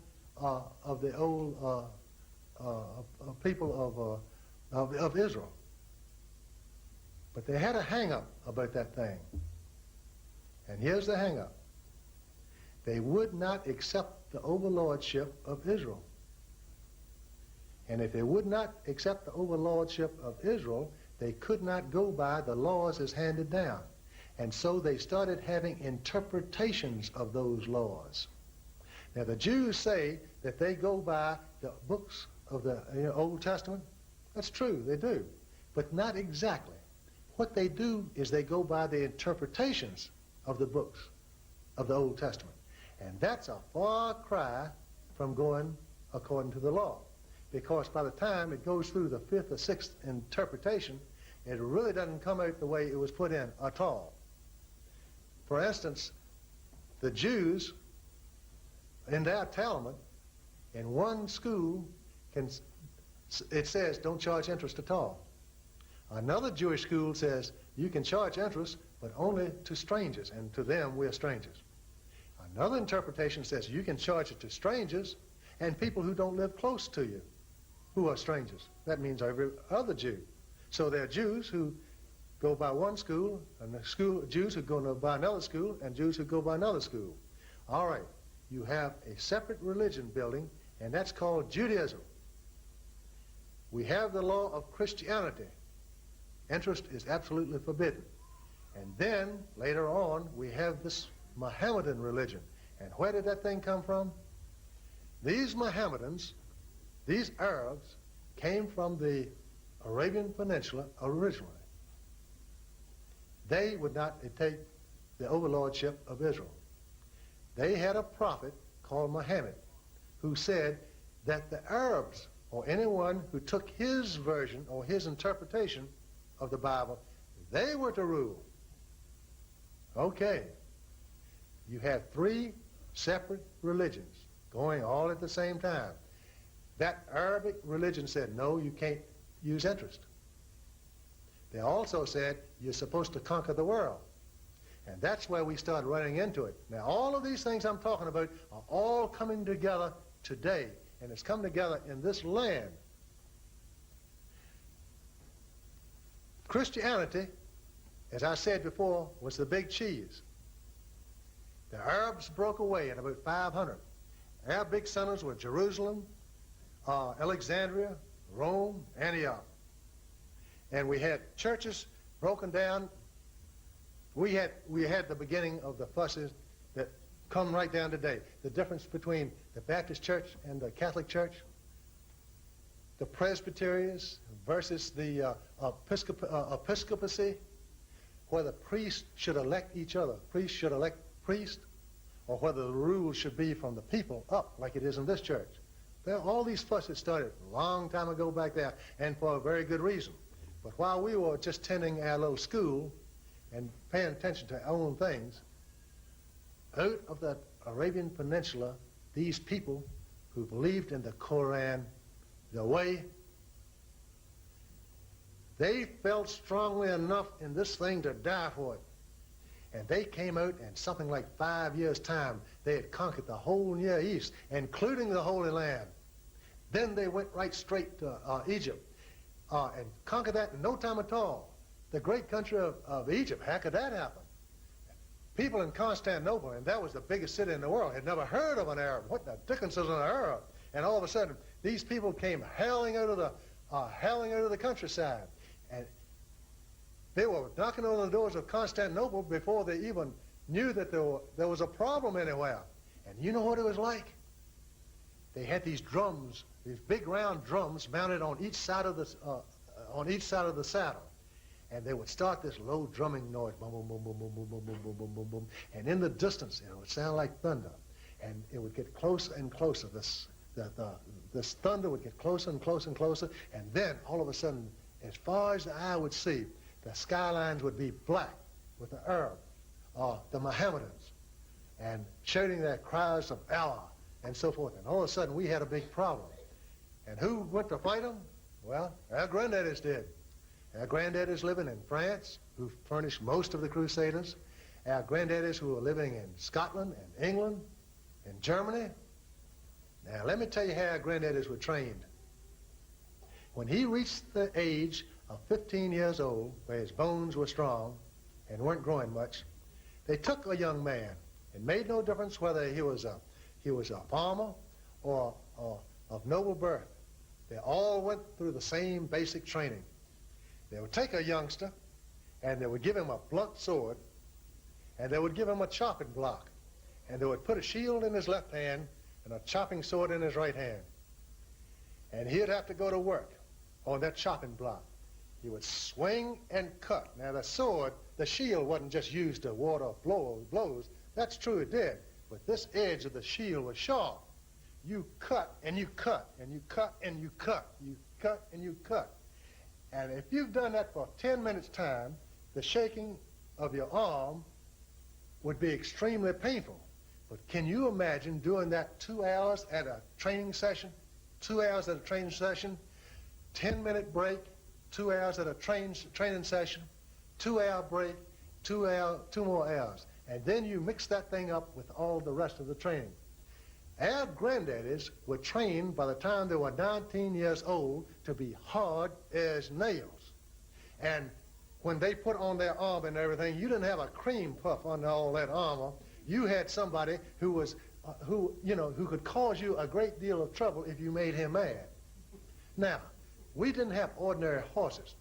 Speaker 2: people of Israel. But they had a hang-up about that thing. And here's the hang-up. They would not accept the overlordship of Israel. And if they would not accept the overlordship of Israel, they could not go by the laws as handed down. And so they started having interpretations of those laws. Now the Jews say that they go by the books of the Old Testament. That's true, they do. But not exactly. What they do is they go by the interpretations of the books of the Old Testament. And that's a far cry from going according to the law. Because by the time it goes through the fifth or sixth interpretation, it really doesn't come out the way it was put in at all. For instance, the Jews, in their Talmud, in one school, it says don't charge interest at all. Another Jewish school says you can charge interest, but only to strangers, and to them we're strangers. Another interpretation says you can charge it to strangers and people who don't live close to you, who are strangers. That means every other Jew. So there are Jews who go by one school, and Jews who go by another school, and Jews who go by another school. All right, you have a separate religion building, and that's called Judaism. We have the law of Christianity. Interest is absolutely forbidden. And then, later on, we have this Mohammedan religion. And where did that thing come from? These Mohammedans, these Arabs, came from the Arabian Peninsula originally. They would not take the overlordship of Israel. They had a prophet called Muhammad who said that the Arabs, or anyone who took his version or his interpretation of the Bible, they were to rule. Okay. You have three separate religions going all at the same time. That Arabic religion said, no, you can't use interest. They also said, you're supposed to conquer the world. And that's where we start running into it. Now, all of these things I'm talking about are all coming together today. And it's come together in this land. Christianity, as I said before, was the big cheese. The Arabs broke away in about 500. Our big centers were Jerusalem, Alexandria, Rome, Antioch. And we had churches broken down. We had the beginning of the fusses that come right down today. The difference between the Baptist church and the Catholic church, the Presbyterians versus the Episcopacy, where the priests should elect each other. Priests should elect priests, or whether the rules should be from the people up, like it is in this church. All these fusses started a long time ago back there, and for a very good reason. But while we were just tending our little school and paying attention to our own things, out of the Arabian Peninsula, these people who believed in the Koran, the way, they felt strongly enough in this thing to die for it. And they came out in something like 5 years' time. They had conquered the whole Near East, including the Holy Land. Then they went right straight to Egypt and conquered that in no time at all. The great country of Egypt, how could that happen? People in Constantinople, and that was the biggest city in the world, had never heard of an Arab. What the dickens is an Arab? And all of a sudden, these people came howling out of the countryside. And they were knocking on the doors of Constantinople before they even knew that there was a problem anywhere. And you know what it was like? They had these drums, these big round drums mounted on each side of the saddle. And they would start this low drumming noise, boom, boom, boom, boom, boom, boom, boom, boom, boom, boom, boom, boom. And in the distance, it would sound like thunder. And it would get closer and closer, the this thunder would get closer and closer and closer, and then all of a sudden, as far as the eye would see, the skylines would be black with the Arab or the Mohammedans, and shouting their cries of Allah and so forth. And all of a sudden, we had a big problem. And who went to fight them? Well, our granddaddies did. Our granddaddies living in France, who furnished most of the crusaders. Our granddaddies who were living in Scotland and England and Germany. Now, let me tell you how our granddaddies were trained. When he reached the age of 15 years old, where his bones were strong and weren't growing much, they took a young man. It made no difference whether he was a farmer or of noble birth. They all went through the same basic training. They would take a youngster, and they would give him a blunt sword, and they would give him a chopping block, and they would put a shield in his left hand and a chopping sword in his right hand. And he'd have to go to work on that chopping block. He would swing and cut. Now the sword, the shield wasn't just used to ward off blows. That's true, it did. But this edge of the shield was sharp. You cut and you cut and you cut and you cut. You cut and you cut. And if you've done that for 10 minutes time, the shaking of your arm would be extremely painful. But can you imagine doing that 2 hours at a training session? 2 hours at a training session, 10-minute break, 2 hours at a training session, 2-hour break, 2 more hours. And then you mix that thing up with all the rest of the training. Our granddaddies were trained by the time they were 19 years old to be hard as nails. And when they put on their armor and everything, you didn't have a cream puff under all that armor. You had somebody who could cause you a great deal of trouble if you made him mad. Now, we didn't have ordinary horses.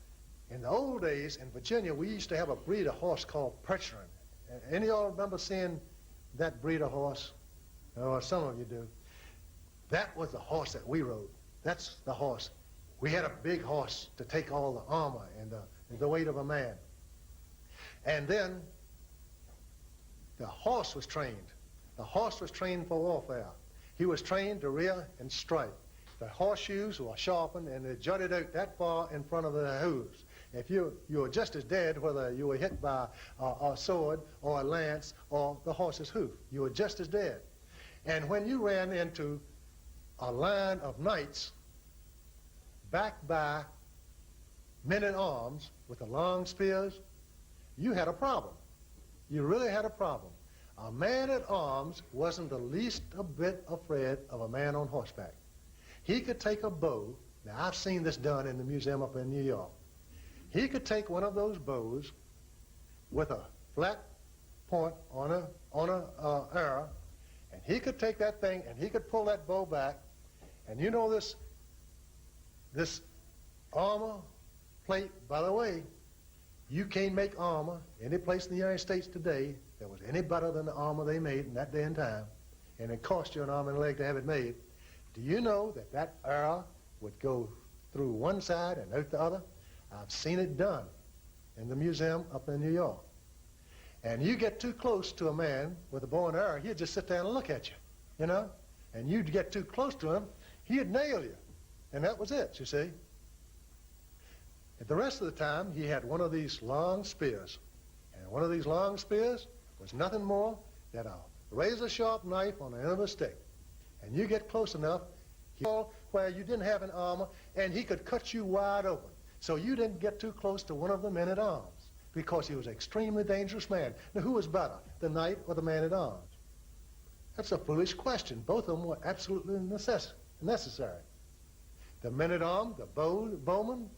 Speaker 2: In the old days in Virginia, we used to have a breed of horse called Percheron. Any of y'all remember seeing that breed of horse? Oh, some of you do. That was the horse that we rode. That's the horse. We had a big horse to take all the armor and the weight of a man. And then the horse was trained. The horse was trained for warfare. He was trained to rear and strike. The horseshoes were sharpened and they jutted out that far in front of the hooves. If you were just as dead whether you were hit by a sword or a lance or the horse's hoof. You were just as dead. And when you ran into a line of knights backed by men-at-arms with the long spears, you had a problem. You really had a problem. A man-at-arms wasn't the least a bit afraid of a man on horseback. He could take a bow. Now, I've seen this done in the museum up in New York. He could take one of those bows with a flat point on a arrow, and he could take that thing and he could pull that bow back. And you know this armor plate, by the way, you can't make armor any place in the United States today that was any better than the armor they made in that day and time, and it cost you an arm and a leg to have it made. Do you know that arrow would go through one side and out the other? I've seen it done in the museum up in New York. And you get too close to a man with a bow and arrow, he'd just sit there and look at you, you know? And you'd get too close to him, he'd nail you. And that was it, you see. And the rest of the time, he had one of these long spears. And one of these long spears was nothing more than a razor-sharp knife on the end of a stick. And you get close enough, where you didn't have an armor, and he could cut you wide open. So you didn't get too close to one of the men-at-arms, because he was an extremely dangerous man. Now, who was better, the knight or the man-at-arms? That's a foolish question. Both of them were absolutely necessary. The men-at-arms, the bowmen,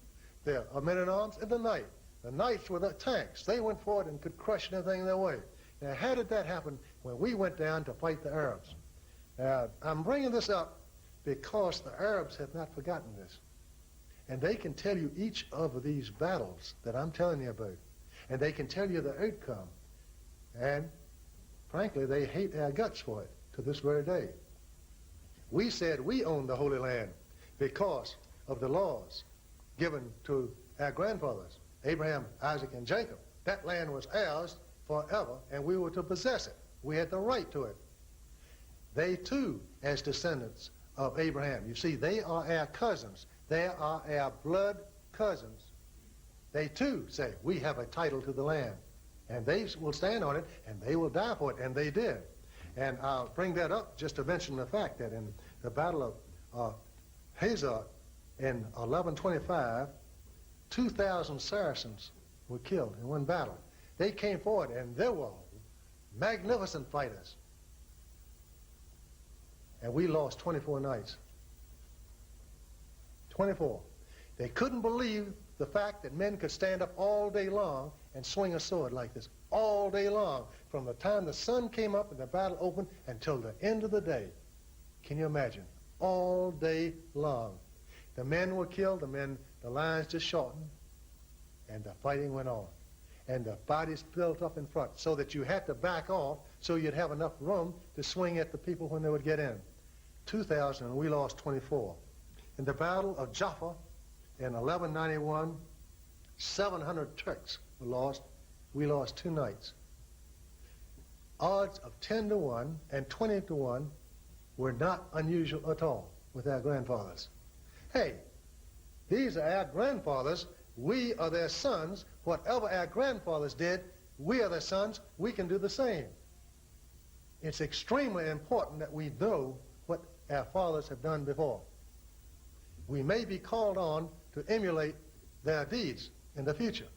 Speaker 2: the men-at-arms, and the knight. The knights were the tanks. They went forward and could crush anything in their way. Now, how did that happen when we went down to fight the Arabs? I'm bringing this up because the Arabs have not forgotten this. And they can tell you each of these battles that I'm telling you about. And they can tell you the outcome. And, frankly, they hate our guts for it to this very day. We said we owned the Holy Land because of the laws given to our grandfathers, Abraham, Isaac, and Jacob. That land was ours forever, and we were to possess it. We had the right to it. They, too, as descendants of Abraham. You see, they are our cousins. They are our blood cousins. They too say, we have a title to the land. And they will stand on it, and they will die for it, and they did. And I'll bring that up just to mention the fact that in the Battle of Hazor in 1125, 2,000 Saracens were killed in one battle. They came forward, and they were magnificent fighters. And we lost 24 knights. 24. They couldn't believe the fact that men could stand up all day long and swing a sword like this, all day long, from the time the sun came up and the battle opened until the end of the day. Can you imagine? All day long. The men were killed, the lines just shortened, and the fighting went on. And the bodies built up in front so that you had to back off so you'd have enough room to swing at the people when they would get in. 2,000, and we lost 24. In the Battle of Jaffa in 1191, 700 Turks were lost. We lost 2 knights. Odds of 10 to 1 and 20 to 1 were not unusual at all with our grandfathers. Hey, these are our grandfathers. We are their sons. Whatever our grandfathers did, we are their sons. We can do the same. It's extremely important that we know what our fathers have done before. We may be called on to emulate their deeds in the future.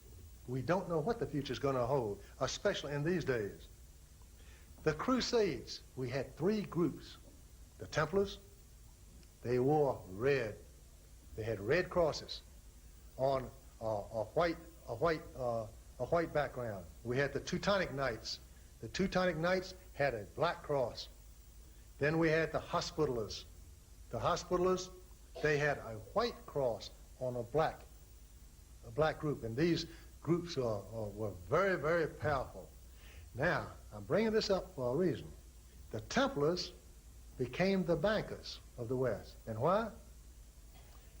Speaker 2: We don't know what the future is going to hold, especially in these days. The Crusades, we had 3 groups. The Templars, they wore red. They had red crosses on a white background. We had the Teutonic Knights. The Teutonic Knights had a black cross. Then we had the Hospitallers. The Hospitallers, they had a white cross on a black group. And these groups were very, very powerful. Now, I'm bringing this up for a reason. The Templars became the bankers of the West. And why?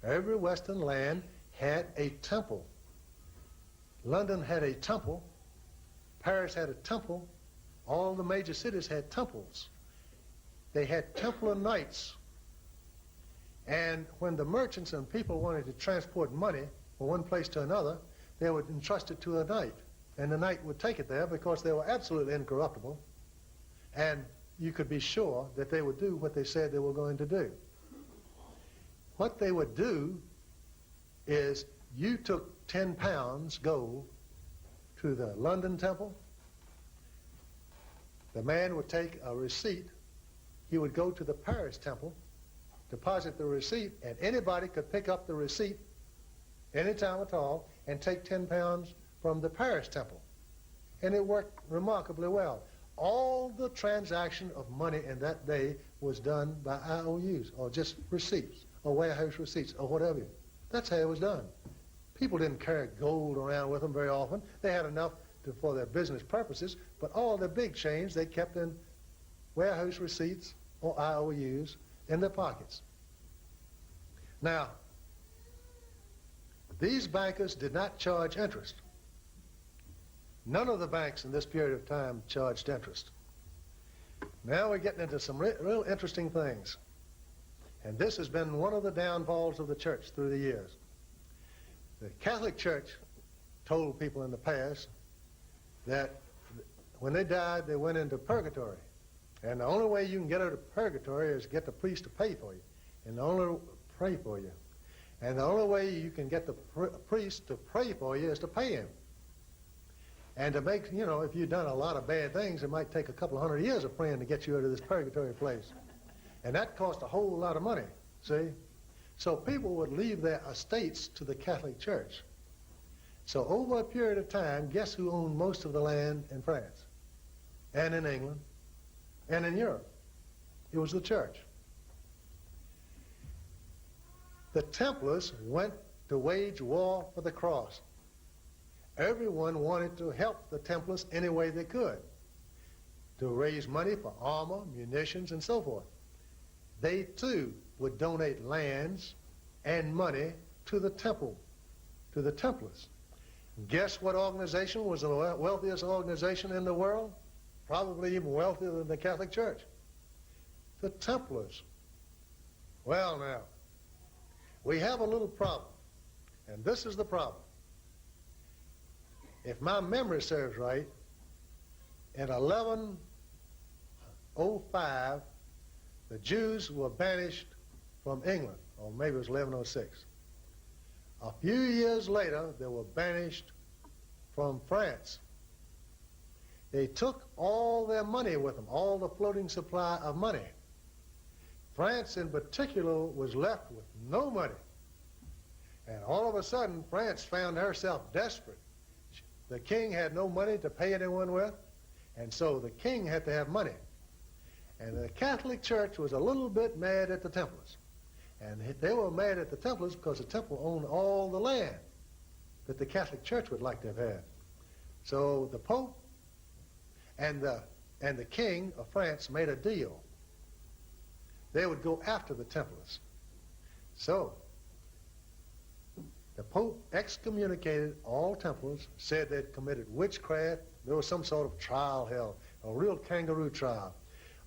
Speaker 2: Every Western land had a temple. London had a temple. Paris had a temple. All the major cities had temples. They had Templar knights. And when the merchants and people wanted to transport money from one place to another, they would entrust it to a knight. And the knight would take it there because they were absolutely incorruptible. And you could be sure that they would do what they said they were going to do. What they would do is you took 10 pounds gold to the London temple. The man would take a receipt. He would go to the Paris temple, deposit the receipt, and anybody could pick up the receipt anytime at all and take 10 pounds from the Paris temple. And it worked remarkably well. All the transaction of money in that day was done by IOUs, or just receipts, or warehouse receipts, or whatever. That's how it was done. People didn't carry gold around with them very often. They had enough for their business purposes, but all the big chains they kept in warehouse receipts or IOUs in their pockets. Now, these bankers did not charge interest. None of the banks in this period of time charged interest. Now we're getting into some real interesting things. And this has been one of the downfalls of the church through the years. The Catholic Church told people in the past that when they died, they went into purgatory. And the only way you can get out of purgatory is get the priest to pay for you. And the only pray for you. And the only way you can get the priest to pray for you is to pay him. And to make, if you've done a lot of bad things, it might take a couple of 100 years of praying to get you out of this purgatory place. And that cost a whole lot of money, see? So people would leave their estates to the Catholic Church. So over a period of time, guess who owned most of the land in France and in England and in Europe? It was the church. The Templars went to wage war for the cross. Everyone wanted to help the Templars any way they could, to raise money for armor, munitions, and so forth. They, too, would donate lands and money to the temple, to the Templars. Guess what organization was the wealthiest organization in the world? Probably even wealthier than the Catholic Church. The Templars. Well, now, we have a little problem, and this is the problem. If my memory serves right, in 1105, the Jews were banished from England, or maybe it was 1106. A few years later, they were banished from France. They took all their money with them, all the floating supply of money. France in particular was left with no money. And all of a sudden, France found herself desperate. The king had no money to pay anyone with, and so the king had to have money. And the Catholic Church was a little bit mad at the Templars. And they were mad at the Templars because the Temple owned all the land that the Catholic Church would like to have had. So the Pope and the King of France made a deal. They would go after the Templars. So the Pope excommunicated all Templars, said they'd committed witchcraft. There was some sort of trial held, a real kangaroo trial.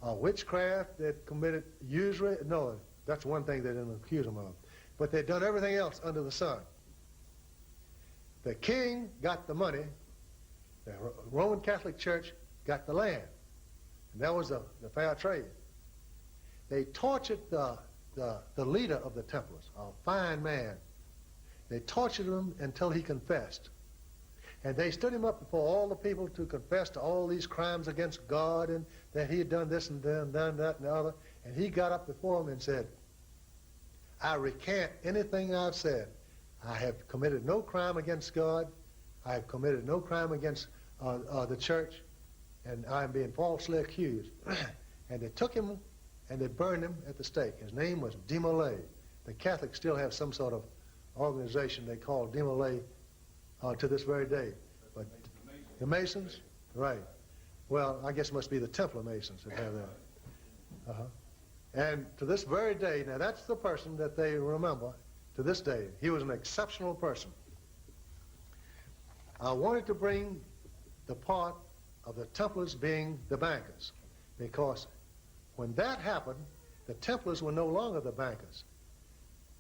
Speaker 2: Witchcraft, they'd committed usury. No, that's one thing they didn't accuse them of. But they'd done everything else under the sun. The king got the money. The Roman Catholic Church got the land. And that was the fair trade. They tortured the leader of the Templars, a fine man. They tortured him until he confessed. And they stood him up before all the people to confess to all these crimes against God and that he had done this and done that and the other. And he got up before them and said, I recant anything I've said. I have committed no crime against God. I have committed no crime against the church. And I am being falsely accused. And they took him and they burned him at the stake. His name was Demolay. The Catholics still have some sort of organization they call Demolay to this very day. But the Masons? Right. Well, I guess it must be the Templar Masons that have that. And to this very day, now that's the person that they remember to this day. He was an exceptional person. I wanted to bring the part of the Templars being the bankers, because when that happened, the Templars were no longer the bankers.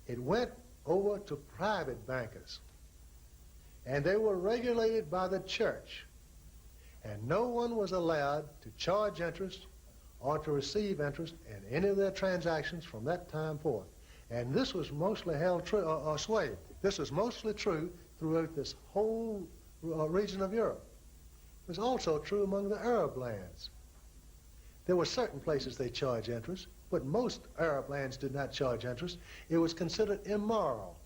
Speaker 2: It went over to private bankers, and they were regulated by the church, and no one was allowed to charge interest or to receive interest in any of their transactions from that time forth. And this was mostly held true, or swayed. This was mostly true throughout this whole region of Europe. It was also true among the Arab lands. There were certain places they charged interest, but most Arab lands did not charge interest. It was considered immoral.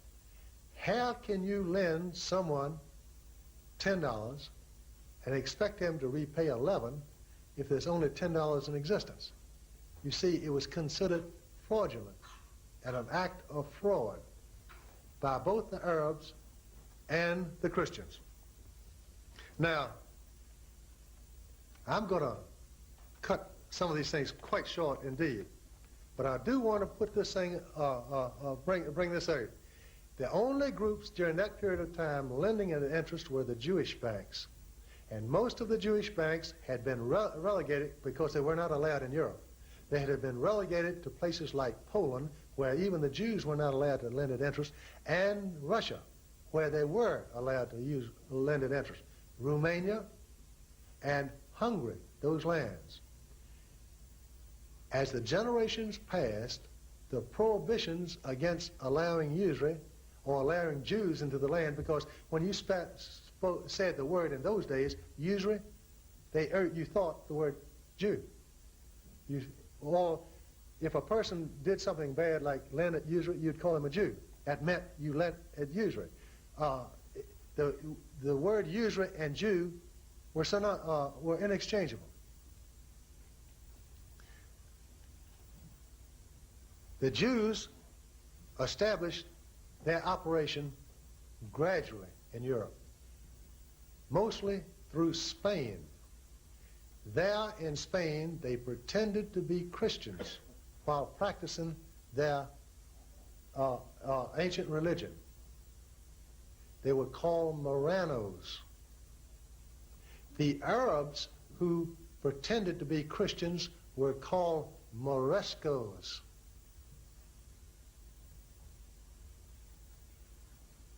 Speaker 2: How can you lend someone $10 and expect him to repay 11 if there's only $10 in existence? You see, it was considered fraudulent and an act of fraud by both the Arabs and the Christians. Now, I'm going to cut some of these things quite short indeed, but I do want to put this thing, bring this out. The only groups during that period of time lending at interest were the Jewish banks. And most of the Jewish banks had been relegated because they were not allowed in Europe. They had been relegated to places like Poland, where even the Jews were not allowed to lend at interest, and Russia, where they were allowed to lend at interest. Romania and Hungary, those lands. As the generations passed, the prohibitions against allowing usury or allowing Jews into the land, because when you said the word in those days, usury, you thought the word Jew. Or if a person did something bad like lend at usury, you'd call him a Jew. That meant you lent at usury. The word usury and Jew were inexchangeable. The Jews established their operation gradually in Europe, mostly through Spain. There in Spain, they pretended to be Christians while practicing their ancient religion. They were called Moranos. The Arabs who pretended to be Christians were called Morescos.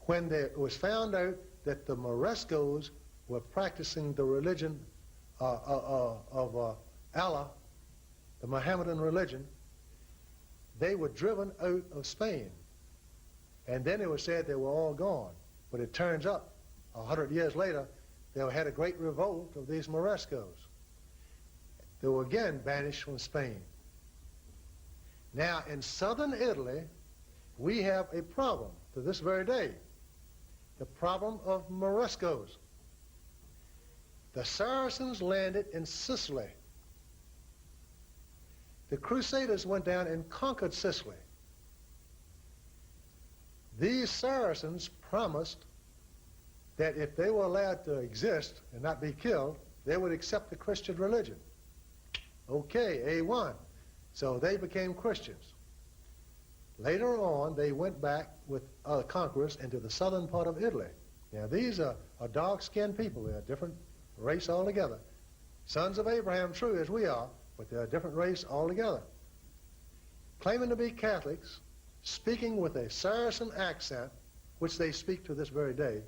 Speaker 2: when it was found out that the Morescos were practicing the religion of Allah, the Mohammedan religion, they were driven out of Spain. And then it was said they were all gone. But it turns up, 100 years later, they had a great revolt of these Morescos. They were again banished from Spain. Now, in southern Italy, we have a problem to this very day, the problem of Morescos. The Saracens landed in Sicily. The Crusaders went down and conquered Sicily. These Saracens promised that if they were allowed to exist and not be killed, they would accept the Christian religion. Okay, A1. So they became Christians. Later on, they went back with other conquerors into the southern part of Italy. Now, these are dark-skinned people. They're a different race altogether. Sons of Abraham, true, as we are, but they're a different race altogether. Claiming to be Catholics, speaking with a Saracen accent, which they speak to this very day,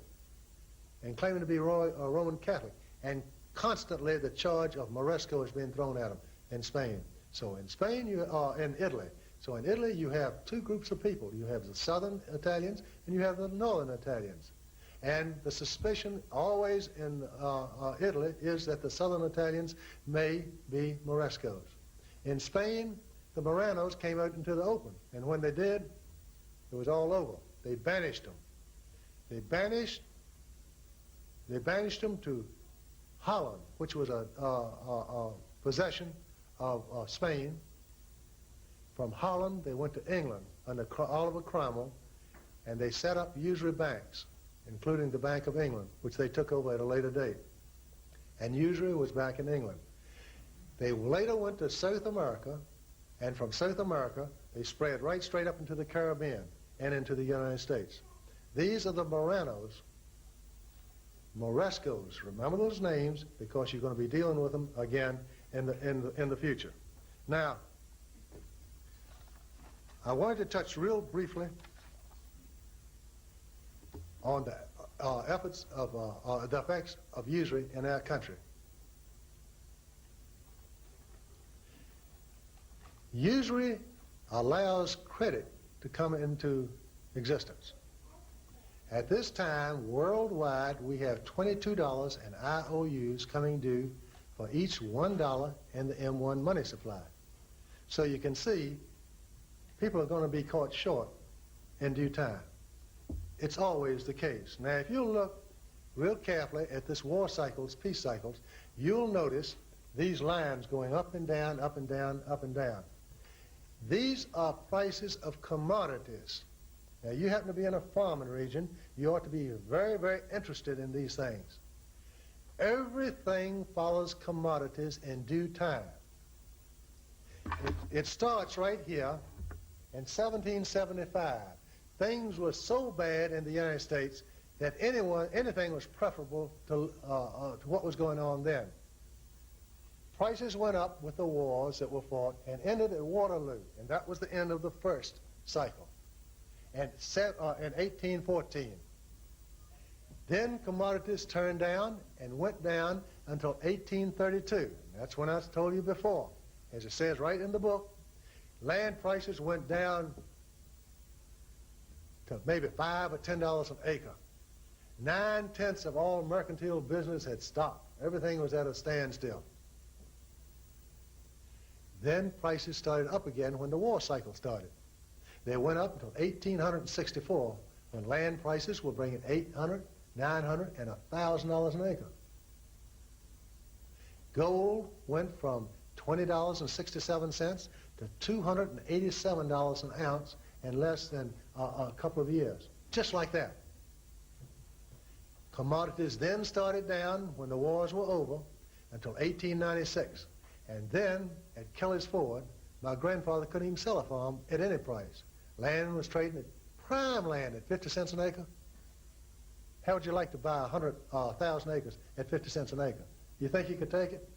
Speaker 2: and claiming to be a Roman Catholic. And constantly the charge of Moresco is being thrown at them in Spain. So in Spain, you are in Italy. So in Italy, you have two groups of people. You have the southern Italians and you have the northern Italians. And the suspicion always in Italy is that the southern Italians may be Morescos. In Spain, the Moranos came out into the open. And when they did, it was all over. They banished them. They banished them to Holland, which was a possession of Spain. From Holland, they went to England under Oliver Cromwell, and they set up usury banks, including the Bank of England, which they took over at a later date. And usury was back in England. They later went to South America, and from South America, they spread right straight up into the Caribbean and into the United States. These are the Moranos, Morescos. Remember those names because you're going to be dealing with them again in the future. Now, I wanted to touch real briefly on the effects of usury in our country. Usury allows credit to come into existence. At this time, worldwide, we have $22 in IOUs coming due for each $1 in the M1 money supply. So you can see people are going to be caught short in due time. It's always the case. Now, if you look real carefully at this war cycles, peace cycles, you'll notice these lines going up and down, up and down, up and down. These are prices of commodities. Now, you happen to be in a farming region, you ought to be very, very interested in these things. Everything follows commodities in due time. It starts right here in 1775. Things were so bad in the United States that anything was preferable to what was going on then. Prices went up with the wars that were fought and ended at Waterloo, and that was the end of the first cycle. And in 1814. Then commodities turned down and went down until 1832. That's when I told you before. As it says right in the book, land prices went down to maybe $5 or $10 an acre. 9/10 of all mercantile business had stopped. Everything was at a standstill. Then prices started up again when the war cycle started. They went up until 1864 when land prices were bringing $800, $900, and $1,000 an acre. Gold went from $20.67 to $287 an ounce in less than a couple of years, just like that. Commodities then started down when the wars were over until 1896. And then at Kelly's Ford, my grandfather couldn't even sell a farm at any price. Land was trading at prime land at 50 cents an acre. How would you like to buy 1,000 acres at 50 cents an acre? You think you could take it?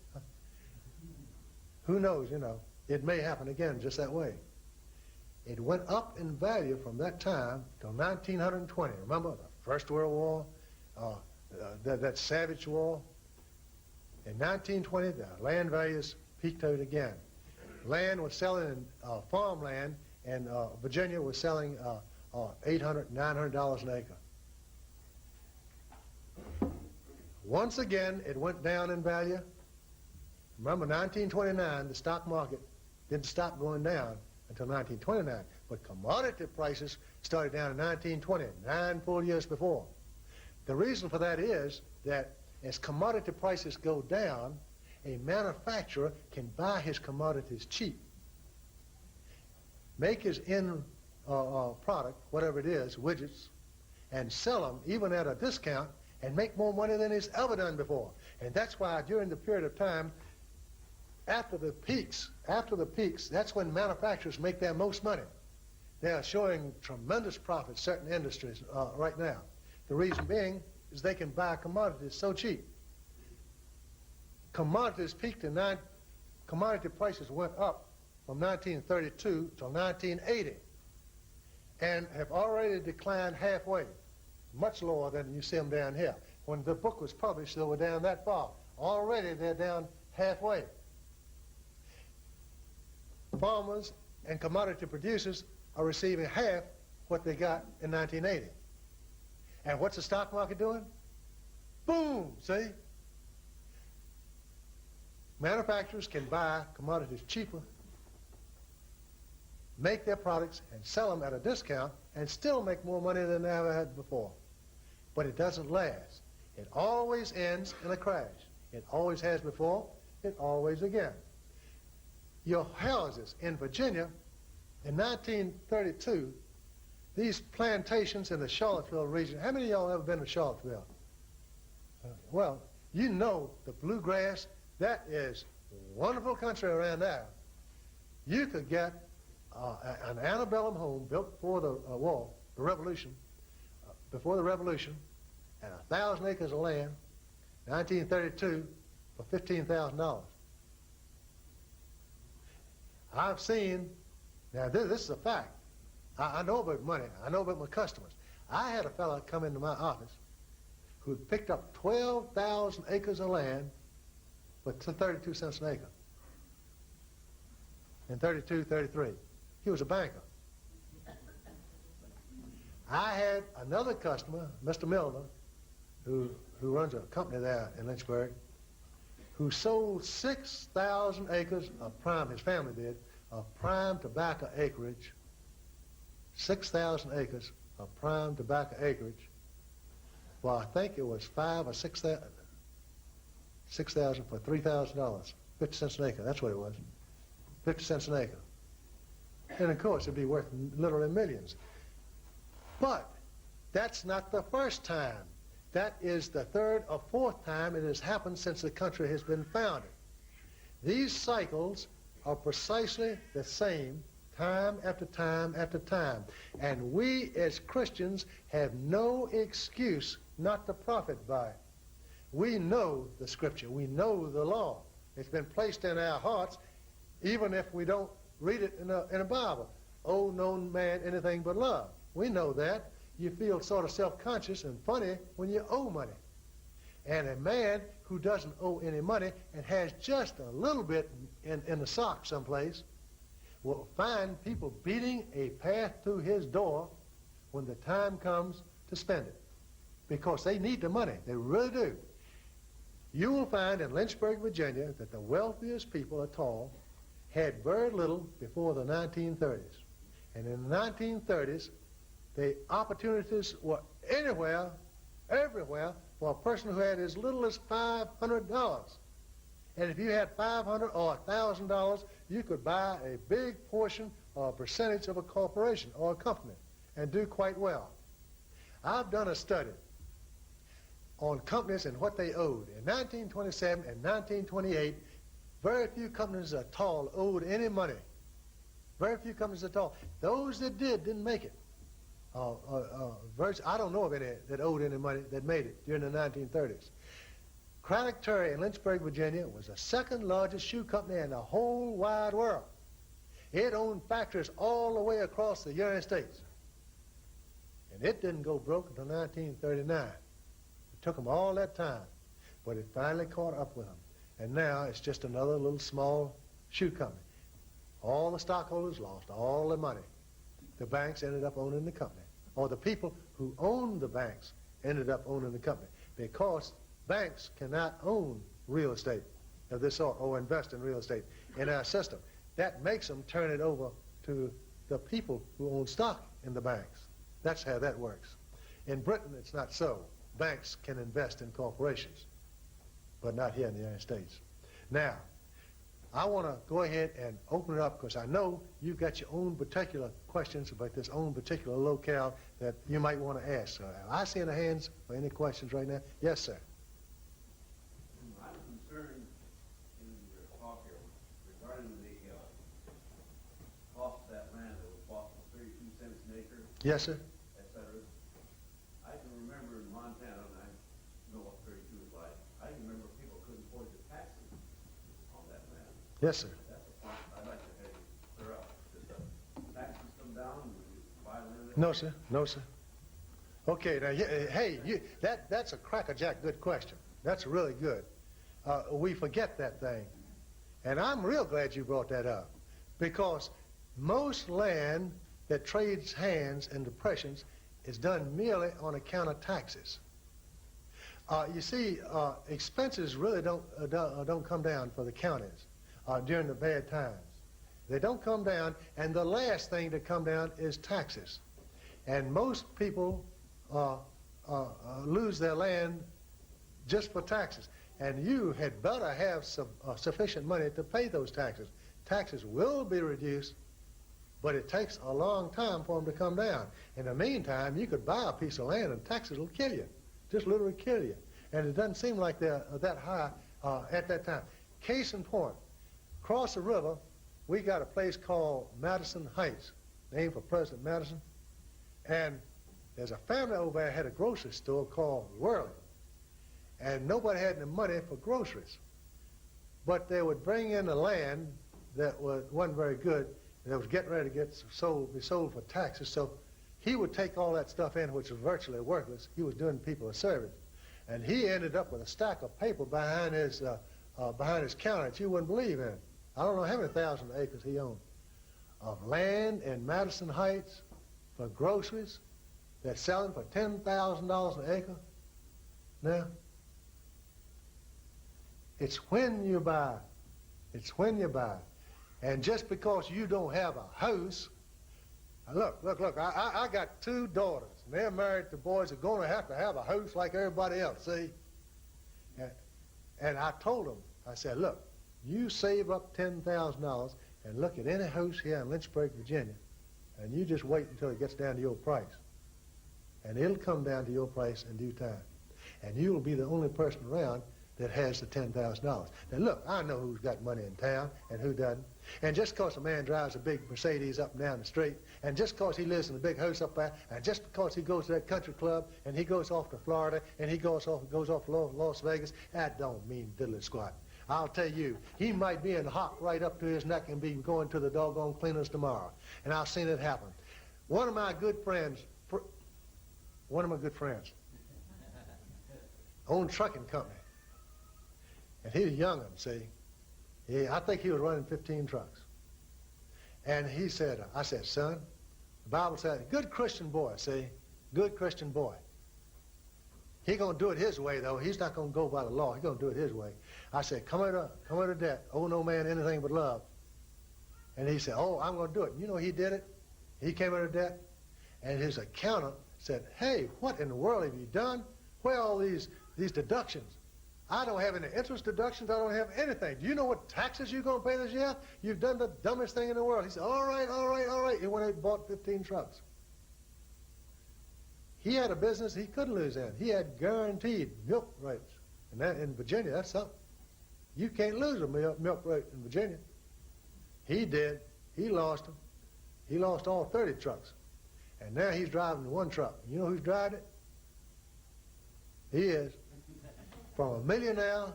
Speaker 2: Who knows, you know. It may happen again just that way. It went up in value from that time till 1920. Remember, the First World War, that savage war. In 1920, the land values peaked out again. Land was selling in farmland, and Virginia was selling $800, $900 an acre. Once again, it went down in value. Remember, 1929, the stock market didn't stop going down until 1929, but commodity prices started down in 1920, 9 full years before. The reason for that is that as commodity prices go down, a manufacturer can buy his commodities cheap, make his end product, whatever it is, widgets, and sell them even at a discount and make more money than he's ever done before. And that's why during the period of time after the peaks, that's when manufacturers make their most money. They are showing tremendous profits, certain industries right now. The reason being is they can buy commodities so cheap. Commodities peaked in commodity prices went up from 1932 till 1980 and have already declined halfway, much lower than you see them down here. When the book was published, they were down that far. Already they're down halfway. Farmers and commodity producers are receiving half what they got in 1980. And what's the stock market doing? Boom, see? Manufacturers can buy commodities cheaper, make their products and sell them at a discount and still make more money than they ever had before. But it doesn't last. It always ends in a crash. It always has before, it always again. Your houses in Virginia in 1932, these plantations in the Charlottesville region, how many of y'all ever been to Charlottesville? Well, you know the bluegrass, that is wonderful country around there. You could get an antebellum home built before the war, the Revolution, before the Revolution, and 1,000 acres of land, 1932, for $15,000. I've seen, now this is a fact. I know about money. I know about my customers. I had a fellow come into my office who picked up 12,000 acres of land for 32 cents an acre. In 32, 33. He was a banker. I had another customer, Mr. Milner, who runs a company there in Lynchburg, who sold 6,000 acres of prime, his family did, of prime tobacco acreage, 6,000 acres of prime tobacco acreage. Well, I think it was 5,000 or 6,000 for $3,000, 50 cents an acre, that's what it was, 50 cents an acre. And of course, it'd be worth literally millions. But that's not the first time. That is the third or fourth time it has happened since the country has been founded. These cycles are precisely the same time after time after time. And we as Christians have no excuse not to profit by it. We know the Scripture. We know the law. It's been placed in our hearts, even if we don't read it in a Bible. Owe no man anything but love. We know that. You feel sort of self-conscious and funny when you owe money. And a man who doesn't owe any money and has just a little bit in the sock someplace will find people beating a path to his door when the time comes to spend it, because they need the money. They really do. You will find in Lynchburg, Virginia, that the wealthiest people at all had very little before the 1930s. And in the 1930s, the opportunities were anywhere, everywhere, for a person who had as little as $500. And if you had $500 or $1,000, you could buy a big portion or a percentage of a corporation or a company and do quite well. I've done a study on companies and what they owed. In 1927 and 1928, very few companies at all owed any money. Very few companies at all. Those that didn't make it. I don't know of any that owed any money that made it during the 1930s. Craddock Terry in Lynchburg, Virginia was the second largest shoe company in the whole wide world. It owned factories all the way across the United States. And it didn't go broke until 1939. It took them all that time, but it finally caught up with them. And now it's just another little small shoe company. All the stockholders lost all their money. The banks ended up owning the company. Or the people who owned the banks ended up owning the company, because banks cannot own real estate of this sort or invest in real estate in our system. That makes them turn it over to the people who own stock in the banks. That's how that works. In Britain, it's not so. Banks can invest in corporations, but not here in the United States. Now, I want to go ahead and open it up, because I know you've got your own particular questions about this own particular locale that you might want to ask. So I see in the hands for any questions right now. Yes, sir.
Speaker 3: I'm concerned in your talk here regarding the cost of that land that was bought for 32 cents an acre,
Speaker 2: Yes, sir.
Speaker 3: etc. I can remember in Montana, and I know what 32 is like, I can remember people couldn't afford the taxes on that land.
Speaker 2: Yes, sir.
Speaker 3: That's a point I'd like to have you clear up. Did the taxes come down when you buy land?
Speaker 2: No, sir. No, sir. Okay, now, hey, that's a crackerjack good question. That's really good. We forget that thing. And I'm real glad you brought that up, because most land that trades hands in depressions is done merely on account of taxes. You see, expenses really don't come down for the counties during the bad times. They don't come down, and the last thing to come down is taxes. And most people lose their land just for taxes. And you had better have sufficient money to pay those taxes. Taxes will be reduced, but it takes a long time for them to come down. In the meantime, you could buy a piece of land and taxes will kill you, just literally kill you. And it doesn't seem like they're that high at that time. Case in point, across the river, we got a place called Madison Heights, named for President Madison. And there's a family over there had a grocery store called Whirling. And nobody had any money for groceries. But they would bring in the land that wasn't very good, and that was getting ready to be sold for taxes. So he would take all that stuff in, which was virtually worthless. He was doing people a service. And he ended up with a stack of paper behind his counter that you wouldn't believe in. I don't know how many thousand acres he owned of land in Madison Heights for groceries that's selling for $10,000 an acre. Now, it's when you buy. It's when you buy. And just because you don't have a house, look, I got 2 daughters, and they're married to boys that are going to have a house like everybody else, see? And I told them, I said, look, you save up $10,000 and look at any house here in Lynchburg, Virginia, and you just wait until it gets down to your price. And it'll come down to your price in due time. And you'll be the only person around that has the $10,000. Now look, I know who's got money in town and who doesn't. And just because a man drives a big Mercedes up and down the street, and just because he lives in a big house up there, and just because he goes to that country club, and he goes off to Florida, and he goes off to Las Vegas, that don't mean diddly squat. I'll tell you, he might be in hock right up to his neck and be going to the doggone cleaners tomorrow. And I've seen it happen. One of my good friends owned a trucking company. And he was young, see. I think he was running 15 trucks. And he said, I said, son, the Bible said, good Christian boy, see, good Christian boy. He gonna do it his way, though. He's not gonna go by the law. He's gonna do it his way. I said, come out of debt. Owe no man anything but love. And he said, oh, I'm gonna do it. You know, he did it. He came out of debt, and his accountant said, hey, what in the world have you done? Where are all these deductions? I don't have any interest deductions. I don't have anything. Do you know what taxes you're going to pay this year? You've done the dumbest thing in the world. He said, all right. He went out and bought 15 trucks. He had a business he couldn't lose in. He had guaranteed milk rates. And that in Virginia, that's something. You can't lose a milk rate in Virginia. He did. He lost them. He lost all 30 trucks. And now he's driving one truck. You know who's driving it? He is. From a millionaire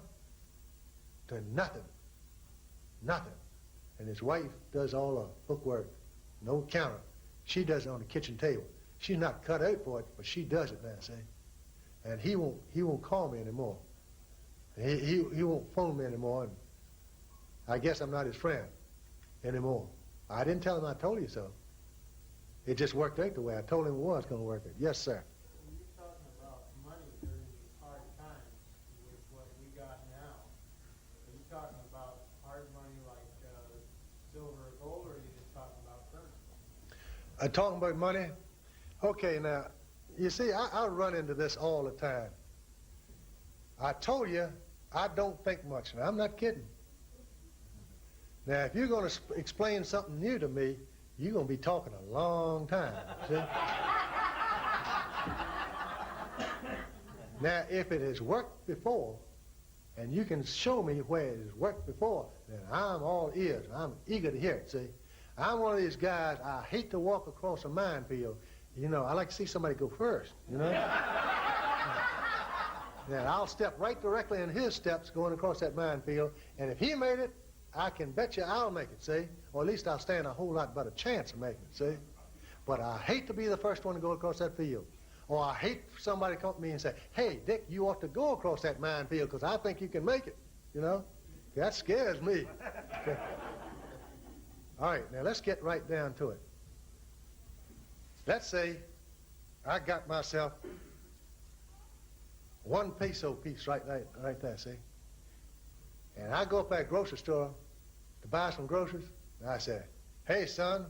Speaker 2: to nothing. Nothing. And his wife does all the bookwork. No counter. She does it on the kitchen table. She's not cut out for it, but she does it now, see? And he won't call me anymore. He won't phone me anymore, and I guess I'm not his friend anymore. I didn't tell him I told you so. It just worked out the way I told him it was going to work out. Yes, sir.
Speaker 4: When you're talking about money during these hard times with what we got now, are you talking about hard money like silver or gold, or are you just talking about currency?
Speaker 2: Talking about money? Okay, now, you see, I run into this all the time. I told you I don't think much, and I'm not kidding. Now, if you're going to explain something new to me, you're going to be talking a long time, see? Now, if it has worked before, and you can show me where it has worked before, then I'm all ears. I'm eager to hear it, see? I'm one of these guys, I hate to walk across a minefield. You know, I like to see somebody go first, you know? Now, I'll step right directly in his steps going across that minefield, and if he made it, I can bet you I'll make it, see? Or at least I'll stand a whole lot better chance of making it, see? But I hate to be the first one to go across that field. Or I hate for somebody to come to me and say, hey, Dick, you ought to go across that minefield because I think you can make it, you know? That scares me. All right, now let's get right down to it. Let's say I got myself 1 peso piece right there, see? And I go up at a grocery store to buy some groceries, and I say, hey, son,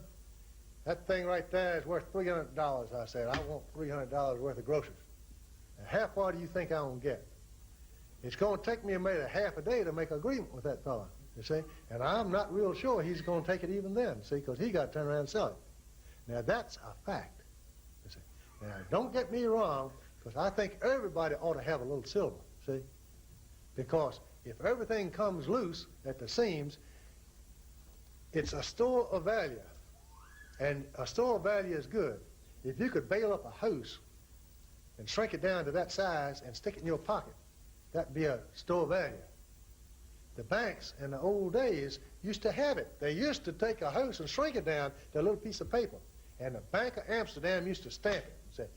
Speaker 2: that thing right there is worth $300. I said, I want $300 worth of groceries. And how far do you think I'm going to get? It's going to take me maybe half a day to make an agreement with that fella, you see? And I'm not real sure he's going to take it even then, see, because he got to turn around and sell it. Now, that's a fact, you see. Now, don't get me wrong, because I think everybody ought to have a little silver, see? Because if everything comes loose at the seams, it's a store of value. And a store of value is good. If you could bail up a house and shrink it down to that size and stick it in your pocket, that'd be a store of value. The banks in the old days used to have it. They used to take a house and shrink it down to a little piece of paper. And the Bank of Amsterdam used to stamp it and say,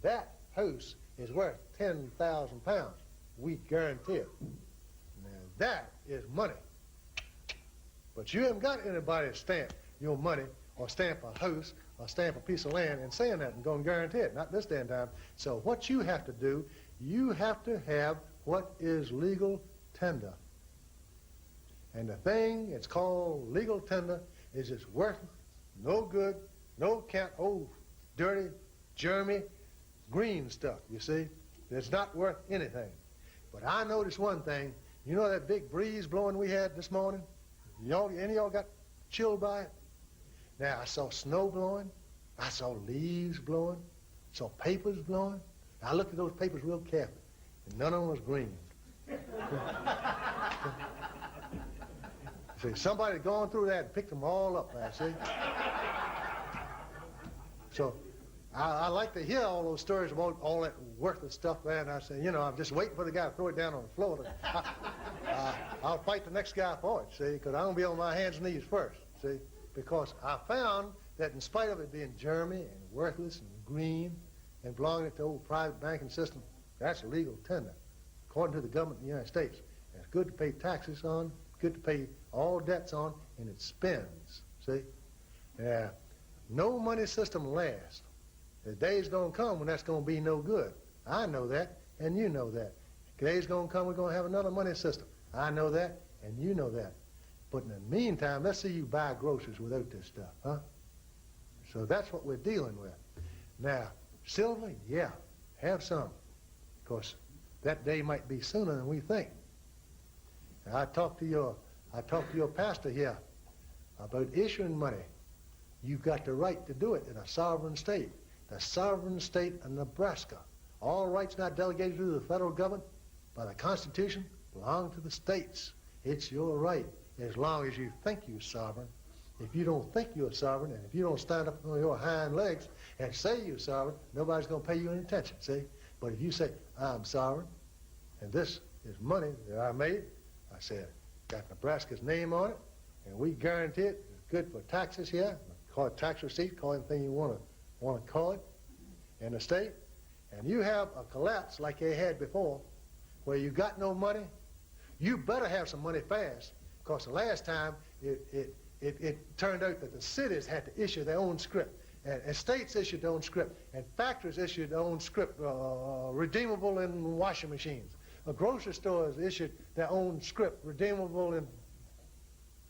Speaker 2: that house is worth 10,000 pounds. We guarantee it. Now, that is money. But you haven't got anybody to stamp your money or stamp a house or stamp a piece of land and saying that and going to guarantee it. Not this day and time. So what you have to do, you have to have what is legal tender. And the thing it's called legal tender is it's worthless, no good, no count, old, dirty, germy, green stuff, you see. It's not worth anything. But I noticed one thing. You know that big breeze blowing we had this morning? Any of y'all got chilled by it? Now, I saw snow blowing. I saw leaves blowing. Saw papers blowing. I looked at those papers real carefully, and none of them was green. See, somebody had gone through that and picked them all up there, see? So I like to hear all those stories about all that worthless stuff there, and I say, you know, I'm just waiting for the guy to throw it down on the floor. I'll fight the next guy for it, see, because I'm going to be on my hands and knees first, see, because I found that in spite of it being germy and worthless and green and belonging to the old private banking system, that's legal tender, according to the government of the United States. It's good to pay taxes on, good to pay all debts on, and it spends, see. No money system lasts. The day's going to come when that's going to be no good. I know that, and you know that. The day's going to come we're going to have another money system. I know that, and you know that. But in the meantime, let's see you buy groceries without this stuff, huh? So that's what we're dealing with. Now, silver, yeah, have some. Of course, that day might be sooner than we think. Now, I talked to your pastor here about issuing money. You've got the right to do it in a sovereign state. The sovereign state of Nebraska. All rights not delegated to the federal government by the Constitution belong to the states. It's your right as long as you think you're sovereign. If you don't think you're sovereign, and if you don't stand up on your hind legs and say you're sovereign, nobody's going to pay you any attention, see? But if you say, I'm sovereign, and this is money that I made, I said, got Nebraska's name on it, and we guarantee it. It's good for taxes here. Call it tax receipt, call it anything you want to call it. in the state, and you have a collapse like they had before, where you got no money, you better have some money fast, because the last time it turned out that the cities had to issue their own script, and states issued their own script, and factories issued their own script, redeemable in washing machines. Grocery stores issued their own script, redeemable in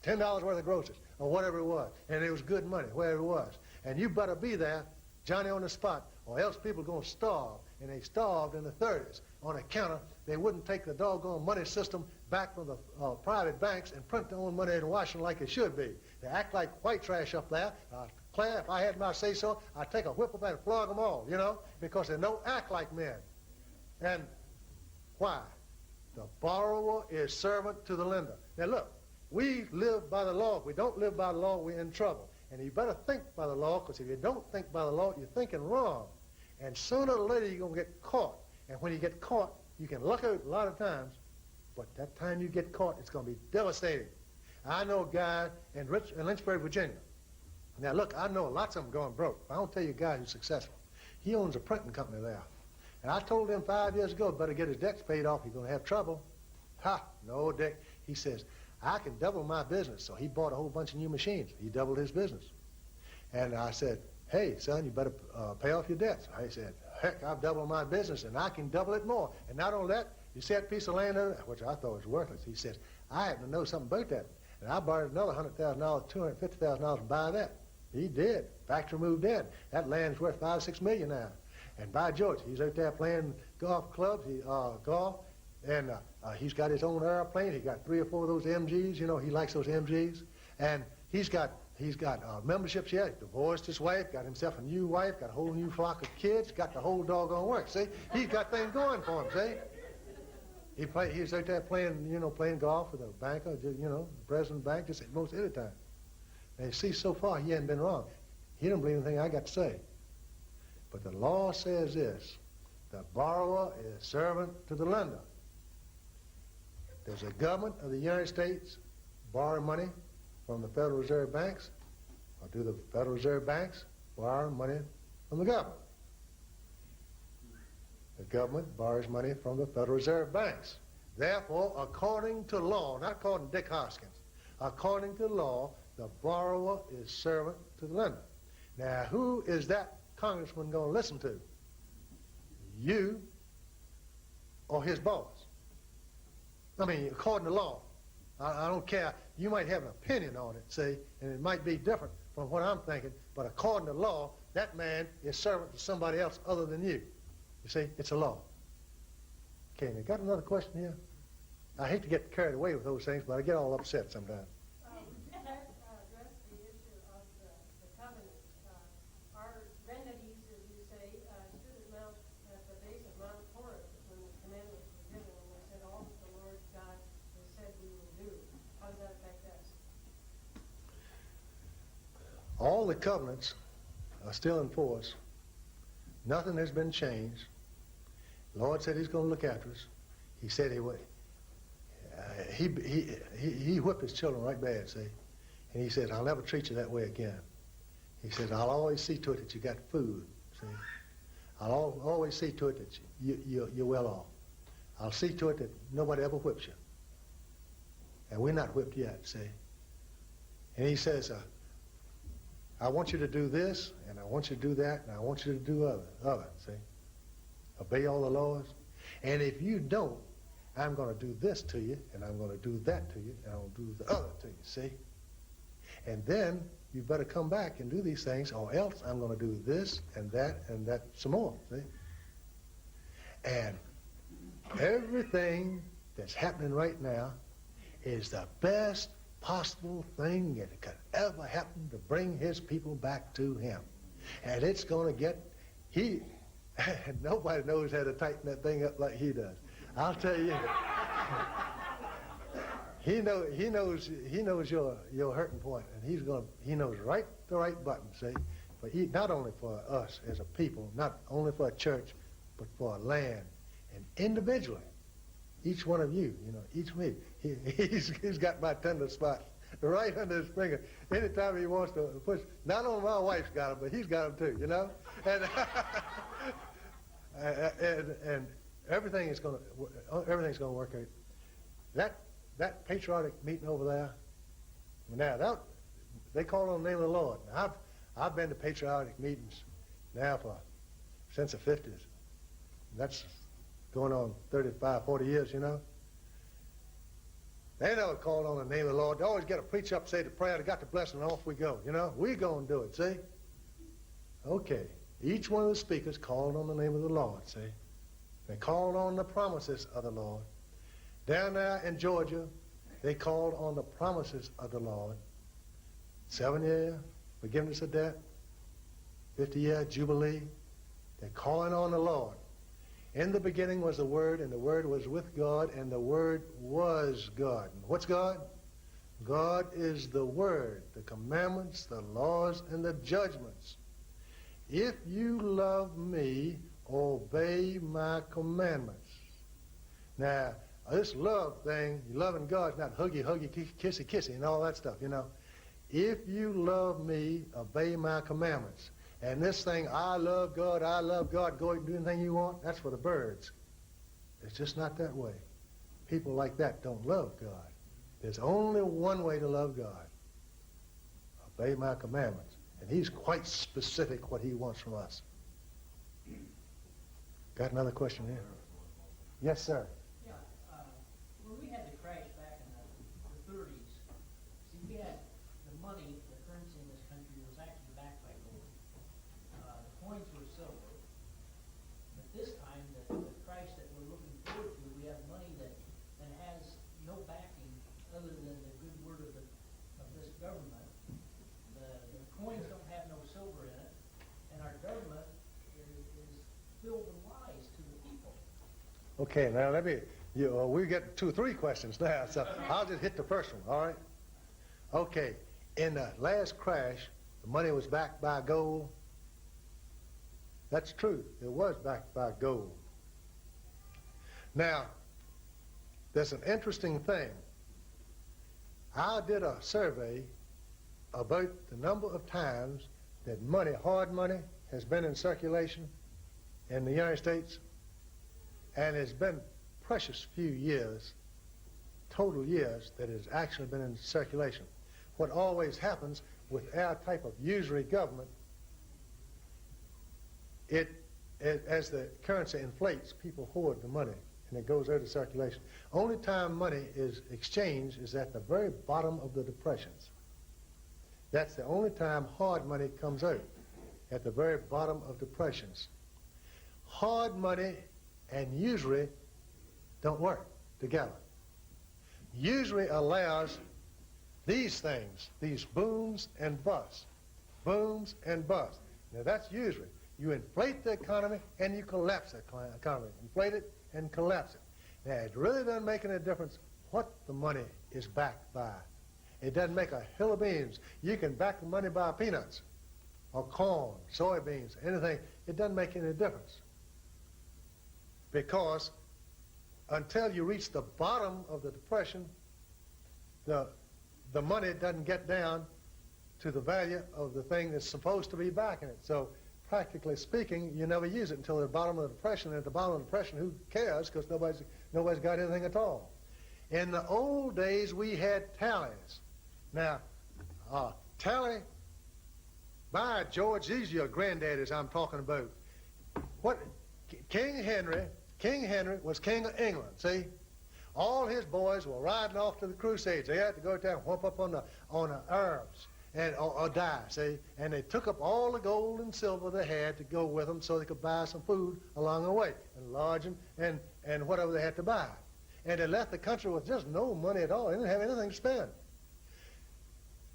Speaker 2: $10 worth of groceries, or whatever it was, and it was good money, wherever it was. And you better be there, Johnny on the spot, or else people are going to starve, and they starved in the 30s on account of they wouldn't take the doggone money system back from the private banks and print their own money in Washington like it should be. They act like white trash up there. Claire, if I had my say-so, I'd take a whip up and flog them all, you know, because they don't act like men. And why? The borrower is servant to the lender. Now look, we live by the law. If we don't live by the law, we're in trouble. And you better think by the law, because if you don't think by the law, you're thinking wrong. And sooner or later, you're going to get caught. And when you get caught, you can luck out a lot of times, but that time you get caught, it's going to be devastating. I know a guy in Lynchburg, Virginia. Now look, I know lots of them going broke. I don't tell you a guy who's successful. He owns a printing company there. And I told him 5 years ago, better get his debts paid off, you're going to have trouble. Ha, no, Dick. He says, I can double my business. So he bought a whole bunch of new machines. He doubled his business. And I said, hey, son, you better pay off your debts. I said, heck, I've doubled my business, and I can double it more. And not only that, you see that piece of land there, which I thought was worthless. He says, I happen to know something about that. And I borrowed another $100,000, $250,000 to buy that. He did. Factory moved in. That land's worth $5 or $6 million now. And by George, he's out there playing golf clubs, golf, and he's got his own airplane. He got 3 or 4 of those MGs. You know, he likes those MGs. And he's got memberships yet. Divorced his wife, got himself a new wife, got a whole new flock of kids, got the whole doggone work. See, he's got things going for him. See, he's out there playing golf with a banker, the president of the bank, just most every time. And you see, so far he hasn't been wrong. He don't believe anything I got to say. But the law says this: the borrower is servant to the lender. Does the government of the United States borrow money from the Federal Reserve banks, or do the Federal Reserve banks borrow money from the government? The government borrows money from the Federal Reserve banks. Therefore, according to law, not according to Dick Hoskins, according to law, the borrower is servant to the lender. Now, who is that congressman going to listen to? You or his boss? I mean, according to law. I don't care. You might have an opinion on it, see, and it might be different from what I'm thinking, but according to law, that man is servant to somebody else other than you. You see, it's a law. Okay, now got another question here? I hate to get carried away with those things, but I get all upset sometimes.
Speaker 5: Would you address the issue of the covenant? Our remedies, as you say, stood at the base of Mount Horeb when the commandments were given, and they said all that the Lord God has said we will do. How does that affect us?
Speaker 2: All the covenants are still in force. Nothing has been changed. The Lord said he's going to look after us. He said he would. He whipped his children right bad, see? And he said, I'll never treat you that way again. He said, I'll always see to it that you got food, see? I'll always see to it that you're well off. I'll see to it that nobody ever whips you. And we're not whipped yet, see? And he says, I want you to do this, and I want you to do that, and I want you to do other, see? Obey all the laws. And if you don't, I'm going to do this to you, and I'm going to do that to you, and I'm going to do the other to you, see? And then you better come back and do these things, or else I'm going to do this and that some more, see? And everything that's happening right now is the best possible thing that could ever happen to bring his people back to him. And it's going to get, nobody knows how to tighten that thing up like he does. I'll tell you, he knows your hurting point, and he knows right the right button, see? But not only for us as a people, not only for a church, but for a land, and individually, each one of you, each of me, he's got my tender spot right under his finger. Anytime he wants to push, not only my wife's got them, but he's got them too, you know? And, and everything's going to work out. That patriotic meeting over there, now they call on the name of the Lord. Now, I've been to patriotic meetings now since the 50s. That's going on 35, 40 years, you know. They never called on the name of the Lord. They always get a preach up, say the prayer, they got the blessing, and off we go, you know. We're going to do it, see? Okay. Each one of the speakers called on the name of the Lord, see? They called on the promises of the Lord. Down there in Georgia, they called on the promises of the Lord. 7-year forgiveness of debt, 50-year jubilee. They're calling on the Lord. In the beginning was the Word, and the Word was with God, and the Word was God. And what's God? God is the Word, the commandments, the laws, and the judgments. If you love me, obey my commandments. Now, this love thing, loving God is not huggy, kissy, kissy, and all that stuff, you know. If you love me, obey my commandments. And this thing, I love God, go and do anything you want, that's for the birds. It's just not that way. People like that don't love God. There's only one way to love God. Obey my commandments. And he's quite specific what he wants from us. Got another question here? Yes, sir.
Speaker 6: Yeah, when we had the crash back in the 30s, see, we had the money, the currency in this country was actually backed by gold. The coins were silver. But this time, the Christ that we're looking forward to, we have money that has no backing other than the good word of this government. The coins don't have no silver in it, and our government is filled with lies to the people.
Speaker 2: Okay, now we get 2 or 3 questions now, so I'll just hit the first one, all right? Okay, in the last crash, the money was backed by gold. That's true, it was backed by gold. Now, there's an interesting thing. I did a survey about the number of times that money, hard money, has been in circulation in the United States, and it's been precious few years, total years, that has actually been in circulation. What always happens with our type of usury government, as the currency inflates, people hoard the money, and it goes out of circulation. Only time money is exchanged is at the very bottom of the depressions. That's the only time hard money comes out, at the very bottom of depressions. Hard money and usury don't work together. Usury allows these things, these booms and busts. Booms and busts. Now that's usury. You inflate the economy and you collapse the economy. Inflate it and collapse it. Now it really doesn't make any difference what the money is backed by. It doesn't make a hill of beans. You can back the money by peanuts or corn, soybeans, anything. It doesn't make any difference. Because until you reach the bottom of the depression, the money doesn't get down to the value of the thing that's supposed to be backing it. So practically speaking, you never use it until the bottom of the depression. And at the bottom of the depression, who cares? Because nobody's got anything at all. In the old days, we had tallies. Now, tally, by George, these are your granddaddies I'm talking about. King Henry was king of England, see? All his boys were riding off to the Crusades. They had to go down and whoop up on the Arabs or die, see? And they took up all the gold and silver they had to go with them so they could buy some food along the way, and lodging and whatever they had to buy. And they left the country with just no money at all. They didn't have anything to spend.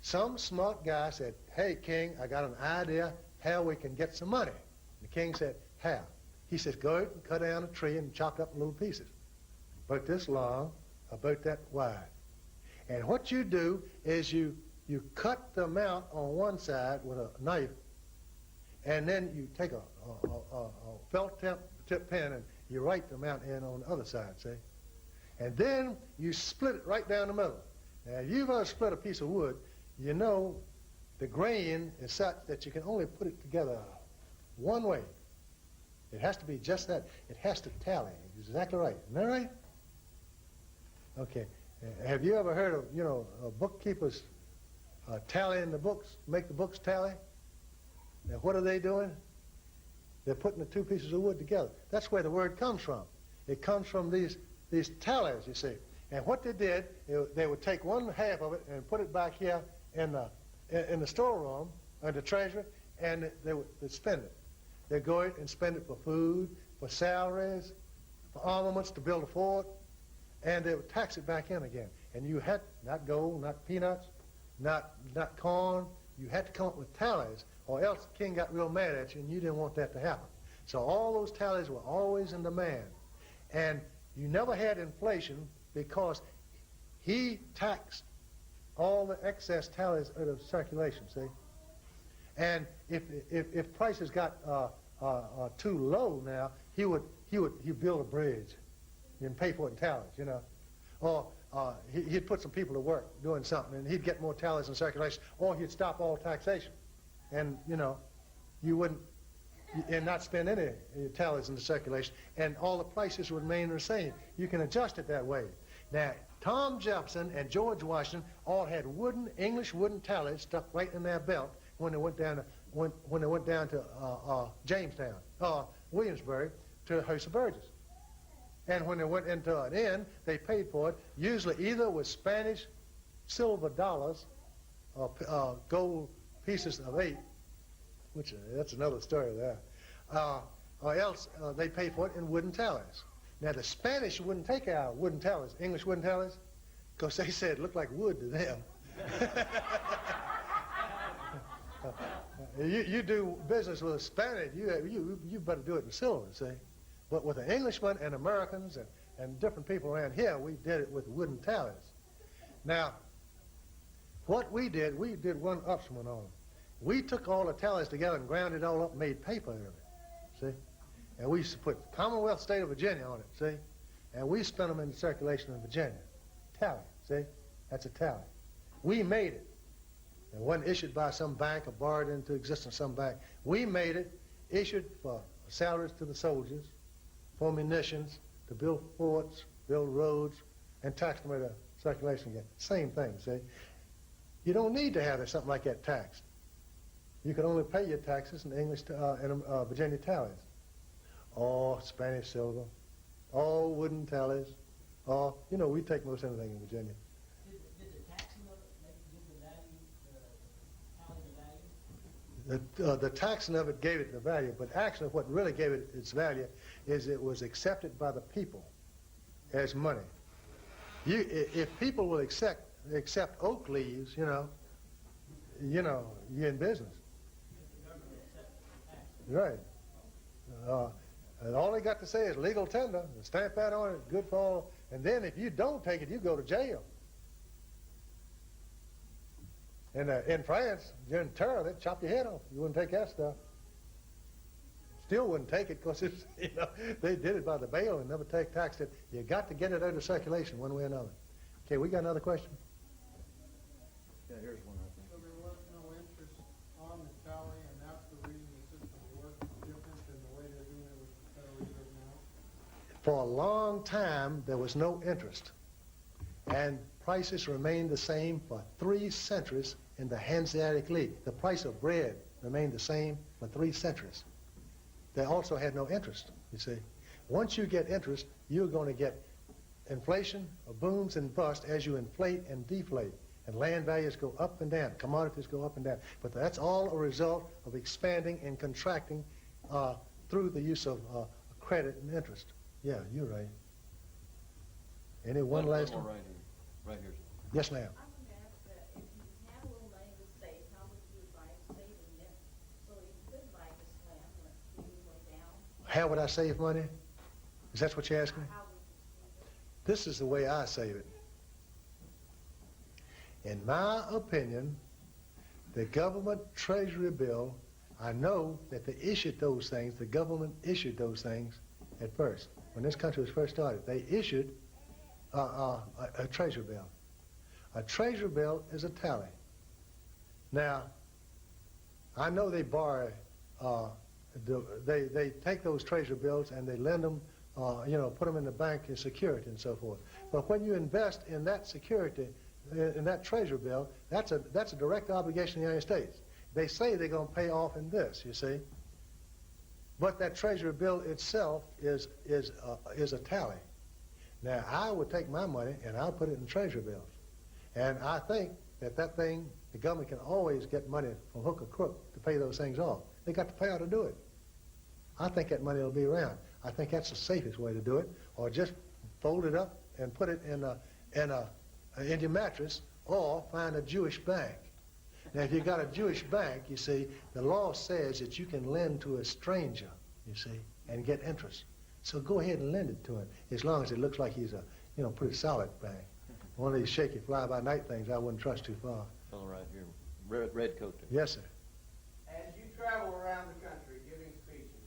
Speaker 2: Some smart guy said, "Hey, King, I got an idea how we can get some money." The king said, "How?" He says, "Go out and cut down a tree and chop it up in little pieces, about this long, about that wide. And what you do is you cut the amount on one side with a knife, and then you take a felt tip pen and you write the amount in on the other side, see? And then you split it right down the middle. Now, if you've ever split a piece of wood, you know the grain is such that you can only put it together one way. It has to be just that. It has to tally. Exactly right. Isn't that right? Okay. Have you ever heard of, bookkeepers tallying the books, make the books tally? Now, what are they doing? They're putting the two pieces of wood together. That's where the word comes from. It comes from these tallies, you see. And what they did, they would take one half of it and put it back here in the storeroom, or the treasury, and they'd spend it. They'd go and spend it for food, for salaries, for armaments to build a fort, and they would tax it back in again. And you had not gold, not peanuts, not corn. You had to come up with tallies, or else the king got real mad at you, and you didn't want that to happen. So all those tallies were always in demand. And you never had inflation because he taxed all the excess tallies out of circulation, see? And if prices got too low now, he'd build a bridge and pay for it in tallies, Or he'd put some people to work doing something, and he'd get more tallies in circulation, or he'd stop all taxation. And, you wouldn't, and not spend any tallies in the circulation, and all the prices would remain the same. You can adjust it that way. Now, Tom Jefferson and George Washington all had English wooden tallies stuck right in their belt when they went down to Jamestown, Williamsburg, to the House of Burgess. And when they went into an inn, they paid for it, usually either with Spanish silver dollars or gold pieces of 8, which that's another story there, or else they paid for it in wooden tallies. Now, the Spanish wouldn't take our wooden tallies, English wooden tallies, because they said it looked like wood to them. You do business with a Spanish, you better do it in silver, see? But with the Englishmen and Americans and different people around here, we did it with wooden tallies. Now, what we did one upswing on them. We took all the tallies together and ground it all up and made paper out of it, see? And we used to put Commonwealth State of Virginia on it, see? And we spent them in circulation in Virginia. Tally, see? That's a tally. We made it. It wasn't issued by some bank or borrowed into existence some bank. We made it, issued for salaries to the soldiers, for munitions, to build forts, build roads, and tax them into circulation again. Same thing, see? You don't need to have something like that taxed. You can only pay your taxes in English and Virginia tallies. Or Spanish silver, or wooden tallies, or, we take most anything in Virginia.
Speaker 6: Did the taxing of it give the value, the tally the value?
Speaker 2: The taxing of it gave it the value, but actually what really gave it its value is it was accepted by the people as money. If people will accept oak leaves, you're in business. Right. And all they got to say is legal tender, and stamp that on it, good for all. And then if you don't take it, you go to jail. And in France, during terror, they'd chop your head off. You wouldn't take that stuff. Still wouldn't take it because they did it by the bail and never taxed it. You got to get it out of circulation one way or another. Okay, we got another question?
Speaker 1: Yeah, here's one, I think.
Speaker 4: So there was no interest on the tally, and that's the reason the system works different than the way they're doing it with the Federal Reserve now?
Speaker 2: For a long time, there was no interest. And prices remained the same for 3 centuries in the Hanseatic League. The price of bread remained the same for 3 centuries. They also had no interest, you see. Once you get interest, you're going to get inflation, booms and busts as you inflate and deflate. And land values go up and down, commodities go up and down. But that's all a result of expanding and contracting through the use of credit and interest. Yeah, you're right. Any one last one?
Speaker 1: Right here. Right here.
Speaker 2: Yes, ma'am.
Speaker 7: I want to ask that if you have a little money to save, how would you advise saving it so you could buy this land when things went down?
Speaker 2: How would I save money? Is that what you're asking me?
Speaker 7: How would you save it?
Speaker 2: This is the way I save it. In my opinion, the government treasury bill, I know that they issued those things, the government issued those things at first. When this country was first started, they issued a treasury bill. A treasury bill is a tally. Now, I know they borrow, they take those treasury bills and they lend them, put them in the bank as security and so forth. But when you invest in that security, in that treasury bill, that's a direct obligation of the United States. They say they're going to pay off in this, you see. But that treasury bill itself is a tally. Now, I would take my money and I'll put it in treasury bills. And I think that thing, the government can always get money from hook or crook to pay those things off. They got the power to do it. I think that money will be around. I think that's the safest way to do it, or just fold it up and put it in your mattress, or find a Jewish bank. Now, if you got a Jewish bank, you see, the law says that you can lend to a stranger, you see, and get interest. So go ahead and lend it to him, as long as it looks like he's a, pretty solid bank. One of these shaky fly-by-night things I wouldn't trust too far.
Speaker 1: Fellow right here, red coat there.
Speaker 2: Yes, sir.
Speaker 8: As you travel around the country giving speeches,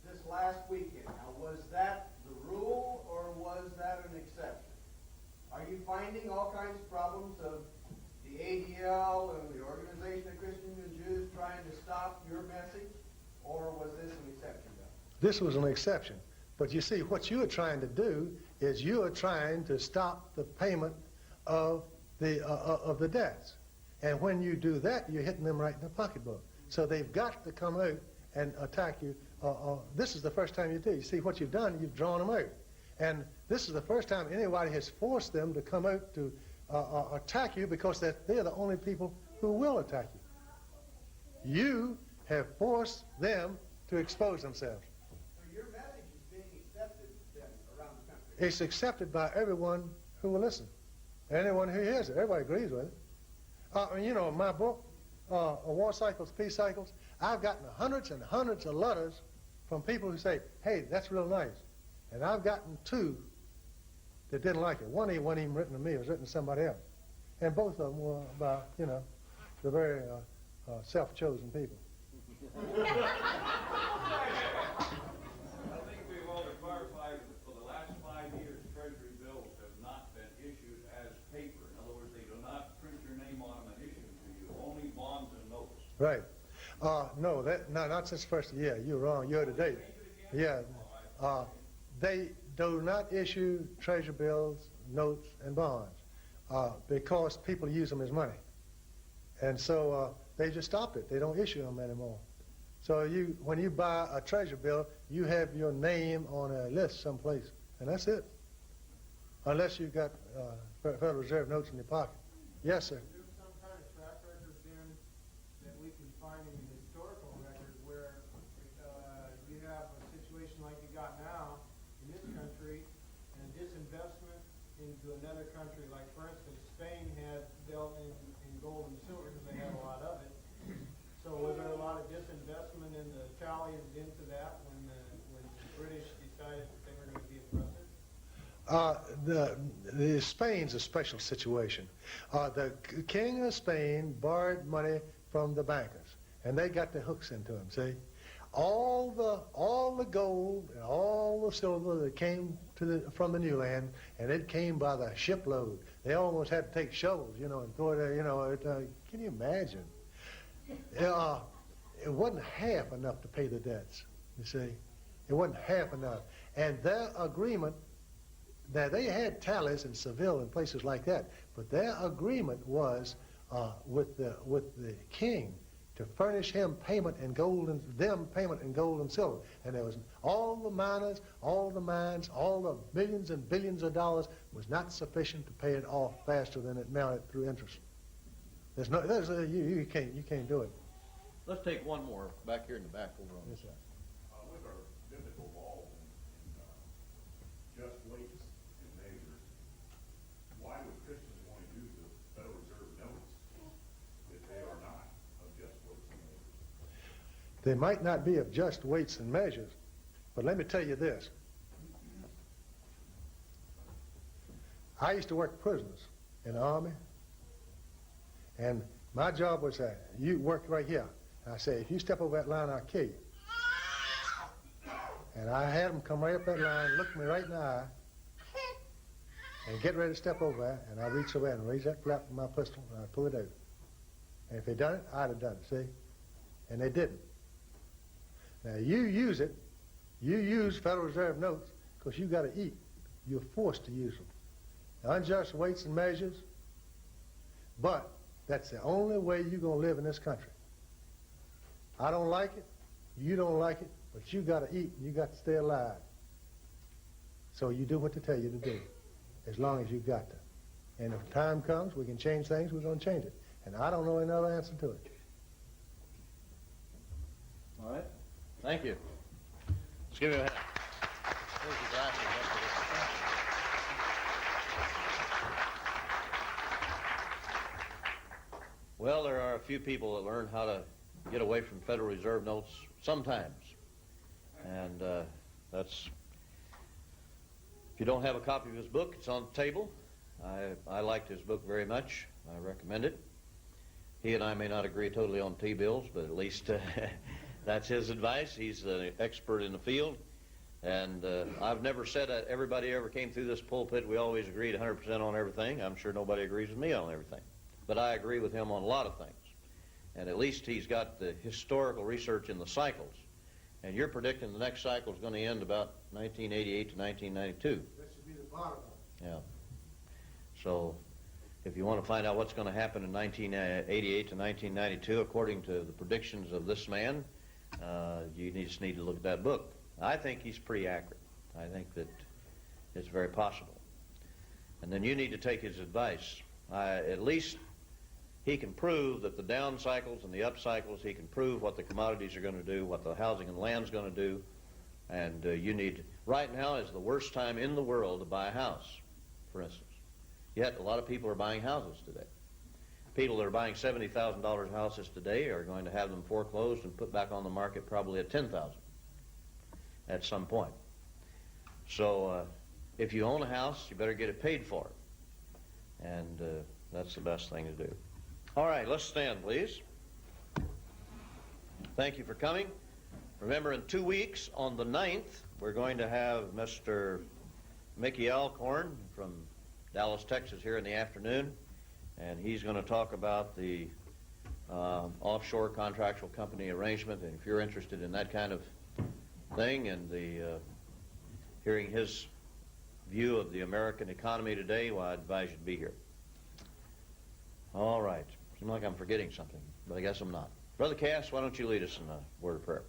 Speaker 8: this last weekend, now was that the rule or was that an exception? Are you finding all kinds of problems of the ADL and the Organization of Christians and Jews trying to stop your message, or was this an exception, though?
Speaker 2: This was an exception. But you see, what you are trying to do is you are trying to stop the payment of the debts. And when you do that, you're hitting them right in the pocketbook. So they've got to come out and attack you. This is the first time you do. You see, what you've done, you've drawn them out. And this is the first time anybody has forced them to come out to attack you, because they're the only people who will attack you. You have forced them to expose themselves.
Speaker 8: So your message is being accepted then around the country?
Speaker 2: It's accepted by everyone who will listen. Anyone who hears it. Everybody agrees with it. In my book, War Cycles, Peace Cycles, I've gotten hundreds and hundreds of letters from people who say, hey, that's real nice. And I've gotten 2 that didn't like it. One wasn't even written to me, it was written to somebody else. And both of them were by, the very self-chosen people.
Speaker 9: I think we've all clarified that for the last 5 years, Treasury bills have not been issued as paper. In other words, they do not print your name on them and issue them to you, only bonds and notes.
Speaker 2: Right. No, not since the first of the year. You're wrong. You're to date. Yeah. They do not issue treasury bills, notes, and bonds because people use them as money. And so they just stopped it. They don't issue them anymore. So when you buy a treasury bill, you have your name on a list someplace, and that's it. Unless you've got Federal Reserve notes in your pocket. Yes, sir.
Speaker 4: Is there some kind of track record then that we can find in the historical record where you have a situation like you got now in this country and a disinvestment into another country, like for instance, Spain had dealt in gold and silver because they had a lot of it. So was there a lot of disinvestment in the Italians into that when the British decided that they were going to be aggressive?
Speaker 2: Spain's a special situation. The king of Spain borrowed money from the bankers, and they got the hooks into them. See, all the gold and all the silver that came from the new land, and it came by the shipload. They almost had to take shovels, and throw it. Can you imagine? It wasn't half enough to pay the debts. You see, it wasn't half enough, and their agreement. Now, they had tallies in Seville and places like that, but their agreement was with the king to furnish him payment in gold and silver. And there was all the miners, all the mines, all the millions and billions of dollars was not sufficient to pay it off faster than it mounted through interest. You can't do it.
Speaker 1: Let's take one more back here in the back over on
Speaker 2: Yes,
Speaker 1: this
Speaker 2: sir.
Speaker 1: side.
Speaker 9: With our biblical laws and just weights and measures, why would Christians want to use the Federal Reserve notes if they are not of just weights and measures?
Speaker 2: They might not be of just weights and measures, but let me tell you this. I used to work prisoners in the Army, and my job was that you work right here. And I say, if you step over that line, I'll kill you. And I had them come right up that line, look me right in the eye, and get ready to step over there, and I reach over and raise that flap with my pistol, and I pull it out. And if they done it, I'd have done it, see? And they didn't. Now, you use it. You use Federal Reserve notes because you got to eat. You're forced to use them. Unjust weights and measures, but that's the only way you're going to live in this country. I don't like it. You don't like it, but you got to eat. You got to stay alive. So you do what they tell you to do, as long as you got to. And if time comes, we can change things, we're going to change it. And I don't know another answer to it.
Speaker 1: All right. Thank you. Let's give him a hand. Here's your glasses. Well, there are a few people that learn how to get away from Federal Reserve notes sometimes. And that's, if you don't have a copy of his book, it's on the table. I liked his book very much. I recommend it. He and I may not agree totally on T-bills, but at least that's his advice. He's an expert in the field. And I've never said that everybody ever came through this pulpit, we always agreed 100% on everything. I'm sure nobody agrees with me on everything. But I agree with him on a lot of things. And at least he's got the historical research in the cycles. And you're predicting the next cycle is going to end about 1988 to 1992.
Speaker 2: That should be the bottom of it.
Speaker 1: Yeah. So if you want to find out what's going to happen in 1988 to 1992, according to the predictions of this man, you just need to look at that book. I think he's pretty accurate. I think that it's very possible. And then you need to take his advice. At least he can prove that the down cycles and the up cycles, he can prove what the commodities are going to do, what the housing and land's going to do. And you need, right now is the worst time in the world to buy a house, for instance. Yet a lot of people are buying houses today. People that are buying $70,000 houses today are going to have them foreclosed and put back on the market probably at $10,000 at some point. So if you own a house, you better get it paid for. And that's the best thing to do. All right, let's stand, please. Thank you for coming. Remember, in 2 weeks, on the 9th, we're going to have Mr. Mickey Alcorn from Dallas, Texas, here in the afternoon. And he's going to talk about the offshore contractual company arrangement. And if you're interested in that kind of thing and the hearing his view of the American economy today, well, I advise you to be here. All right. Seems like I'm forgetting something, but I guess I'm not. Brother Cass, why don't you lead us in a word of prayer?